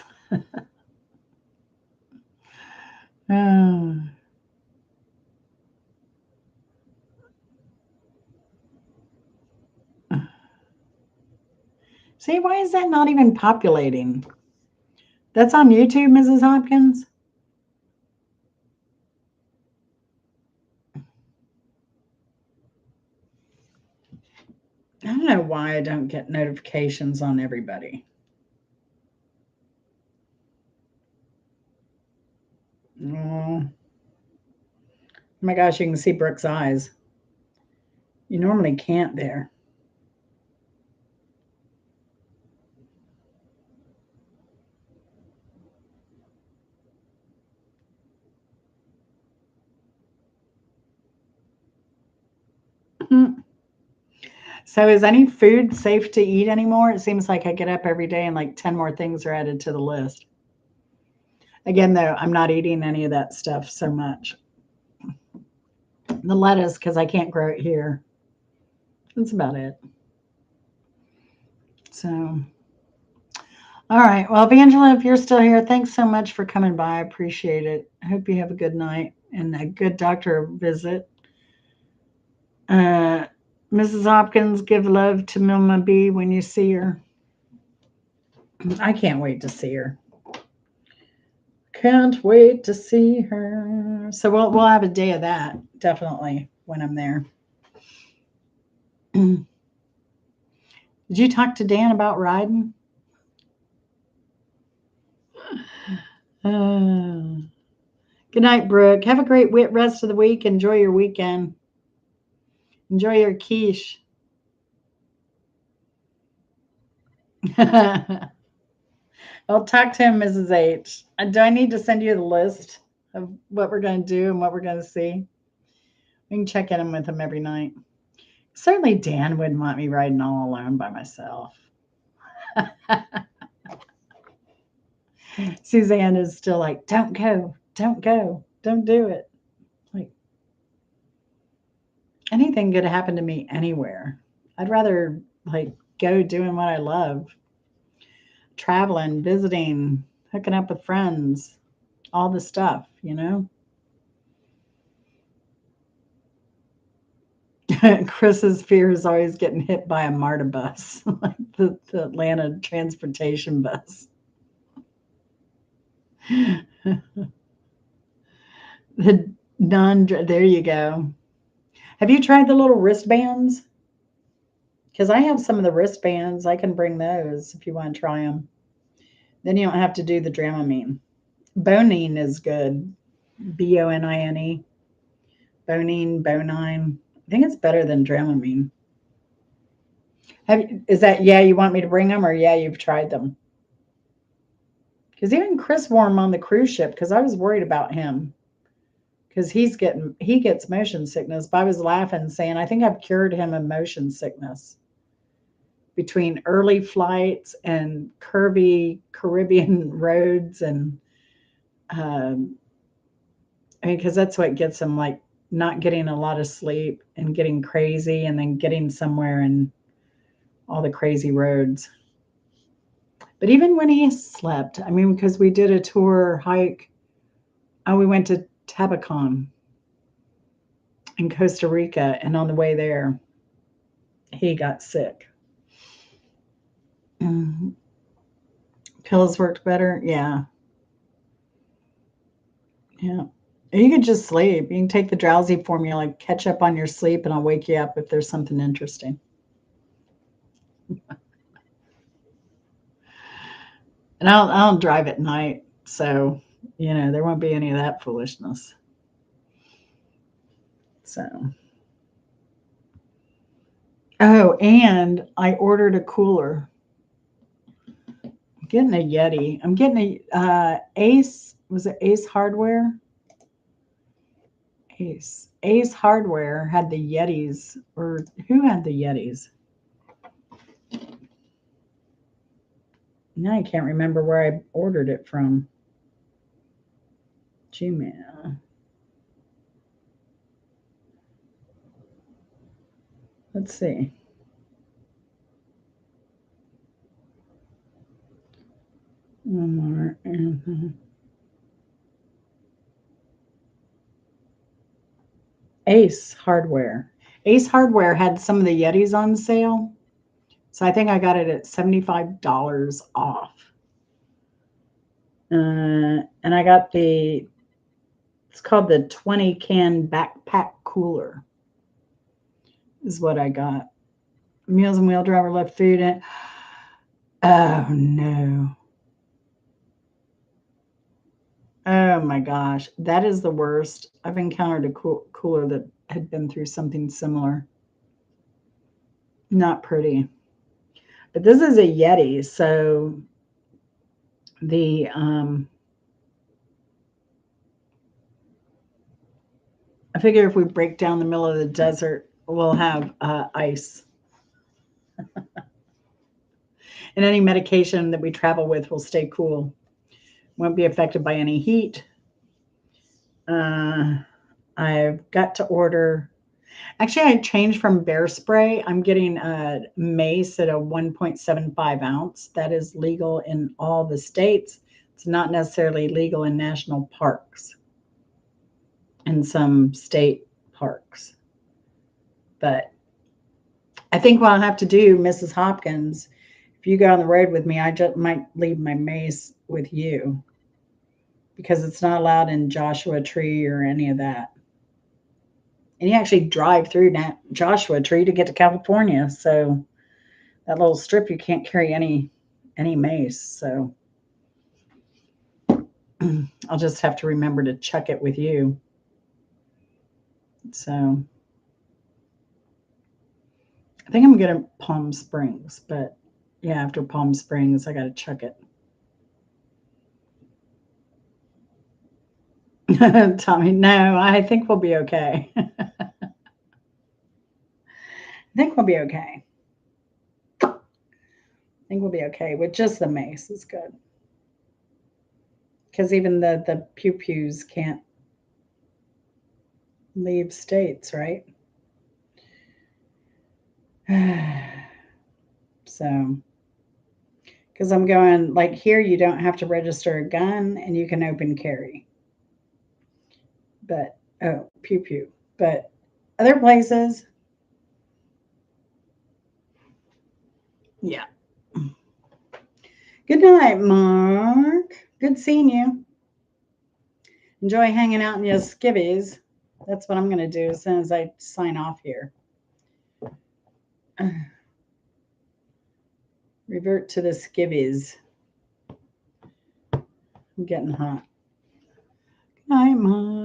S1: Oh. See, why is that not even populating? That's on YouTube, Mrs. Hopkins? I don't know why I don't get notifications on everybody. Oh my gosh, you can see Brooke's eyes. You normally can't there. So is any food safe to eat anymore? It seems like I get up every day and like 10 more things are added to the list. Again, though, I'm not eating any of that stuff so much. The lettuce, because I can't grow it here. That's about it. So, all right. Well, Angela, if you're still here, thanks so much for coming by. I appreciate it. I hope you have a good night and a good doctor visit. Uh, Mrs. Hopkins, give love to Milma B when you see her. I can't wait to see her. Can't wait to see her. So we'll have a day of that definitely when I'm there. Did you talk to Dan about riding? Uh, good night, Brooke. Have a great rest of the week. Enjoy your weekend. Enjoy your quiche. I'll talk to him, Mrs. H. Do I need to send you the list of what we're going to do and what we're going to see? We can check in with him every night. Certainly, Dan wouldn't want me riding all alone by myself. Suzanne is still like, don't go, don't go, don't do it. Like, anything could happen to me anywhere. I'd rather like go doing what I love, traveling, visiting, hooking up with friends, all the stuff, you know? Chris's fear is always getting hit by a MARTA bus, like the Atlanta transportation bus. The there you go. Have you tried the little wristbands? Because I have some of the wristbands. I can bring those if you want to try them. Then you don't have to do the Dramamine. Bonine is good. Bonine. Bonine. I think it's better than Dramamine. Is that yeah? You want me to bring them, or yeah, you've tried them? Because even Chris wore them on the cruise ship. Because I was worried about him. Because he gets motion sickness. But I was laughing, saying I think I've cured him of motion sickness between early flights and curvy Caribbean roads, and I mean, because that's what gets him, like not getting a lot of sleep and getting crazy, and then getting somewhere and all the crazy roads. But even when he slept, I mean, because we did a tour hike, we went to Tabacon in Costa Rica, and on the way there, he got sick. Pills worked better. Yeah. Yeah. You can just sleep. You can take the drowsy formula, catch up on your sleep, and I'll wake you up if there's something interesting. And I'll drive at night, so there won't be any of that foolishness. So, oh, and I ordered a cooler. I'm getting a Yeti. I'm getting a Ace. Was it Ace Hardware? Ace Hardware had the Yetis, or who had the Yetis? Now I can't remember where I ordered it from. Gmail. Let's see. One more. Ace Hardware. Ace Hardware had some of the Yetis on sale. So I think I got it at $75 off. And I got it's called the 20 can backpack cooler, is what I got. Meals and Wheel Driver left food in. Oh, no. Oh, my gosh. That is the worst. I've encountered a cooler that had been through something similar. Not pretty. But this is a Yeti, so I figure if we break down the middle of the desert, will have ice. And any medication that we travel with will stay cool. Won't be affected by any heat. I've got to order. Actually, I changed from bear spray. I'm getting a mace at a 1.75 ounce. That is legal in all the states. It's not necessarily legal in national parks and some state parks. But I think what I'll have to do, Mrs. Hopkins, if you go on the road with me, I just might leave my mace with you because it's not allowed in Joshua Tree or any of that. And you actually drive through that Joshua Tree to get to California. So that little strip, you can't carry any mace. So I'll just have to remember to check it with you. So I think I'm good at Palm Springs, but yeah, after Palm Springs, I got to check it. Tommy, no, I think we'll be okay. I think we'll be okay. I think we'll be okay with just the mace is good. Because even the pew-pews can't leave states, right? So, because I'm going, like here, you don't have to register a gun and you can open carry. But, oh, pew-pew. But other places, yeah. Good night, Mark. Good seeing you. Enjoy hanging out in your skivvies. That's what I'm going to do as soon as I sign off here. Revert to the skivvies. I'm getting hot. Good night, Mark.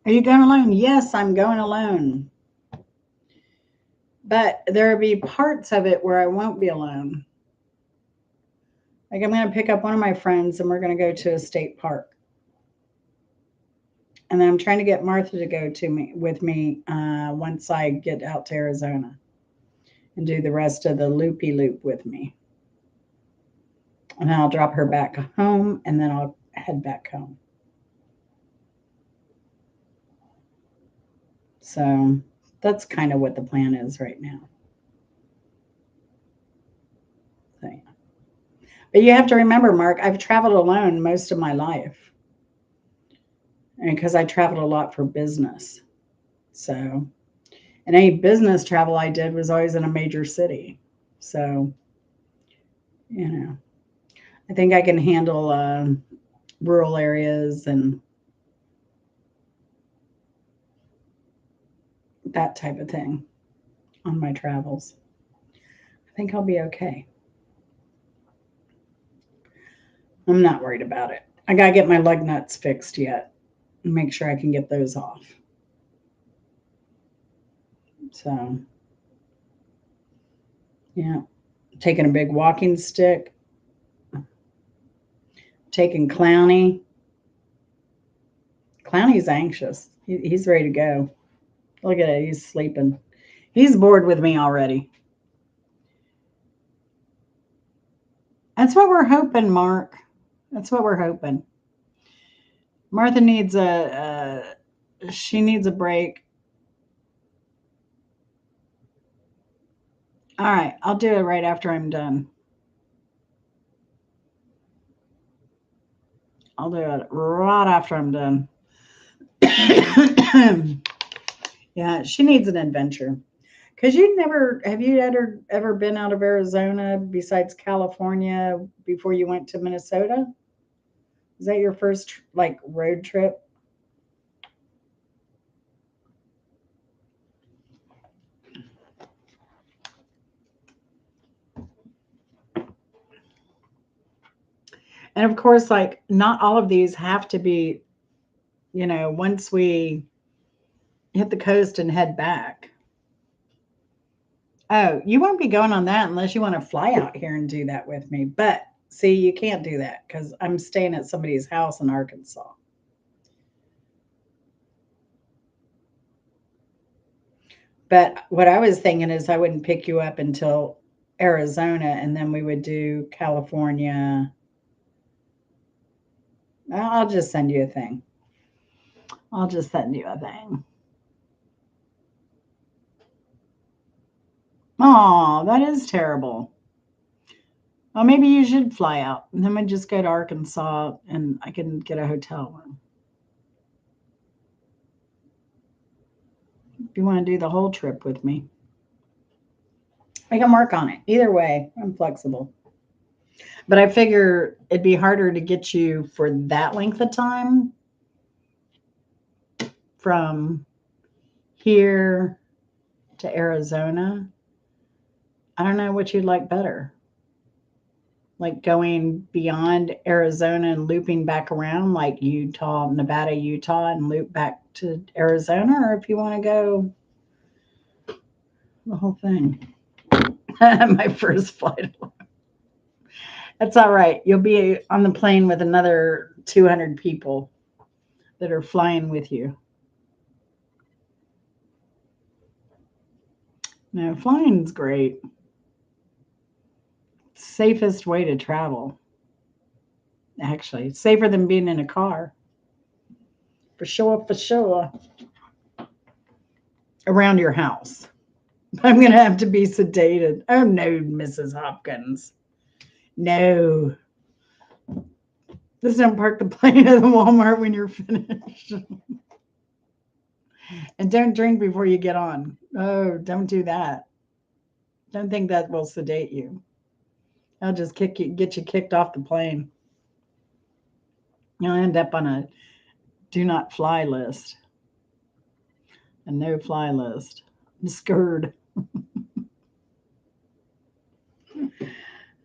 S1: Are you going alone? Yes, I'm going alone. But there will be parts of it where I won't be alone. Like I'm going to pick up one of my friends and we're going to go to a state park. And then I'm trying to get Martha to go with me once I get out to Arizona and do the rest of the loopy loop with me. And then I'll drop her back home and then I'll head back home. So that's kind of what the plan is right now. So, yeah. But you have to remember, Mark, I've traveled alone most of my life. And because I traveled a lot for business. So, and any business travel I did was always in a major city. So, you know, I think I can handle rural areas and that type of thing on my travels. I think I'll be okay. I'm not worried about it. I got to get my lug nuts fixed yet and make sure I can get those off. So, yeah, taking a big walking stick, taking Clowny. Clowny's anxious. He's ready to go. Look at it. He's sleeping. He's bored with me already. That's what we're hoping, Mark. That's what we're hoping. Martha needs she needs a break. All right, I'll do it right after I'm done. I'll do it right after I'm done. Yeah, she needs an adventure. Because have you ever been out of Arizona besides California before you went to Minnesota? Is that your first like road trip? And of course, like not all of these have to be, once we hit the coast and head back. Oh, you won't be going on that unless you want to fly out here and do that with me. But see, you can't do that because I'm staying at somebody's house in Arkansas. But what I was thinking is I wouldn't pick you up until Arizona, and then we would do California. I'll just send you a thing. I'll just send you a thing. Oh, that is terrible. Well, maybe you should fly out. And then we just go to Arkansas and I can get a hotel room. If you want to do the whole trip with me, I can work on it. Either way, I'm flexible. But I figure it'd be harder to get you for that length of time from here to Arizona. I don't know what you'd like better. Like going beyond Arizona and looping back around, like Utah, Nevada, Utah, and loop back to Arizona, or if you want to go the whole thing. My first flight. That's all right. You'll be on the plane with another 200 people that are flying with you. No, flying's great. Safest way to travel. Actually, safer than being in a car. For sure, for sure. Around your house. I'm going to have to be sedated. Oh, no, Mrs. Hopkins. No. Just don't park the plane at the Walmart when you're finished. And don't drink before you get on. Oh, don't do that. Don't think that will sedate you. I'll just get you kicked off the plane. You'll end up on a do not fly list, a no fly list. I'm scared.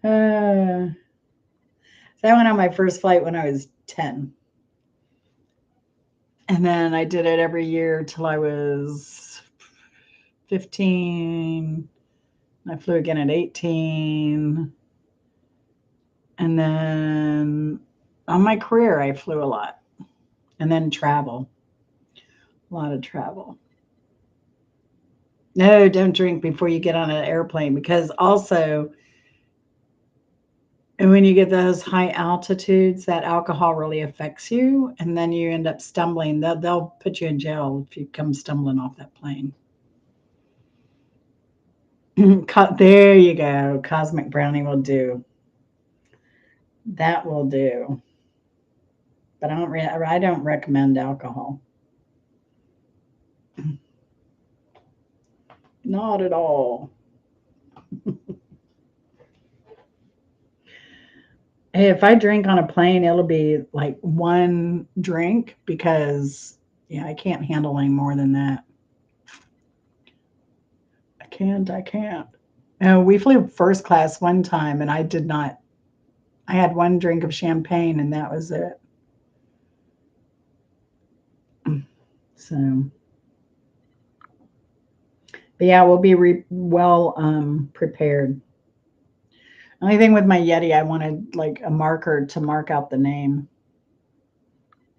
S1: So I went on my first flight when I was 10. And then I did it every year till I was 15. I flew again at 18. And then on my career, I flew a lot. And then travel. A lot of travel. No, don't drink before you get on an airplane because also, and when you get those high altitudes, that alcohol really affects you, and then you end up stumbling. They'll put you in jail if you come stumbling off that plane. There you go. Cosmic brownie will do. That will do. But I don't recommend alcohol. Not at all. Hey, if I drink on a plane, it'll be like one drink because yeah, I can't handle any more than that. I can't. We flew first class one time and I did not. I had one drink of champagne and that was it. So, but yeah, we'll be well prepared. Only thing with my Yeti, I wanted like a marker to mark out the name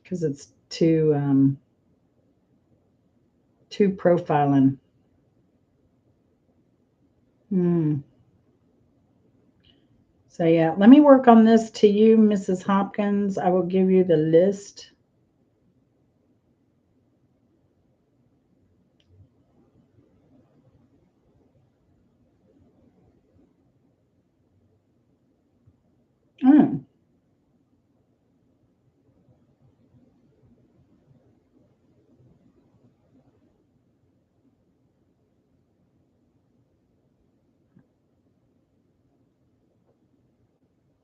S1: because it's too profiling. Hmm. So yeah, let me work on this to you, Mrs. Hopkins. I will give you the list. Oh.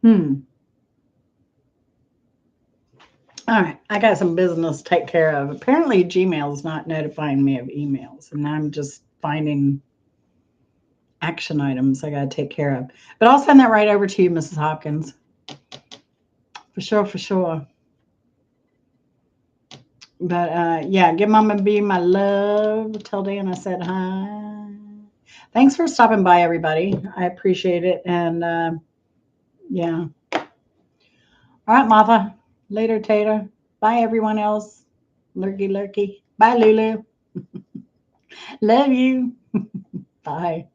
S1: Hmm. All right, I got some business to take care of. Apparently, Gmail's not notifying me of emails, and I'm just finding action items I got to take care of. But I'll send that right over to you, Mrs. Hopkins. For sure, for sure. But yeah, give Mama B my love. Tell Dan I said hi. Thanks for stopping by, everybody. I appreciate it. And yeah. All right, Martha. Later, Tater. Bye, everyone else. Lurky, lurky. Bye, Lulu. Love you. Bye.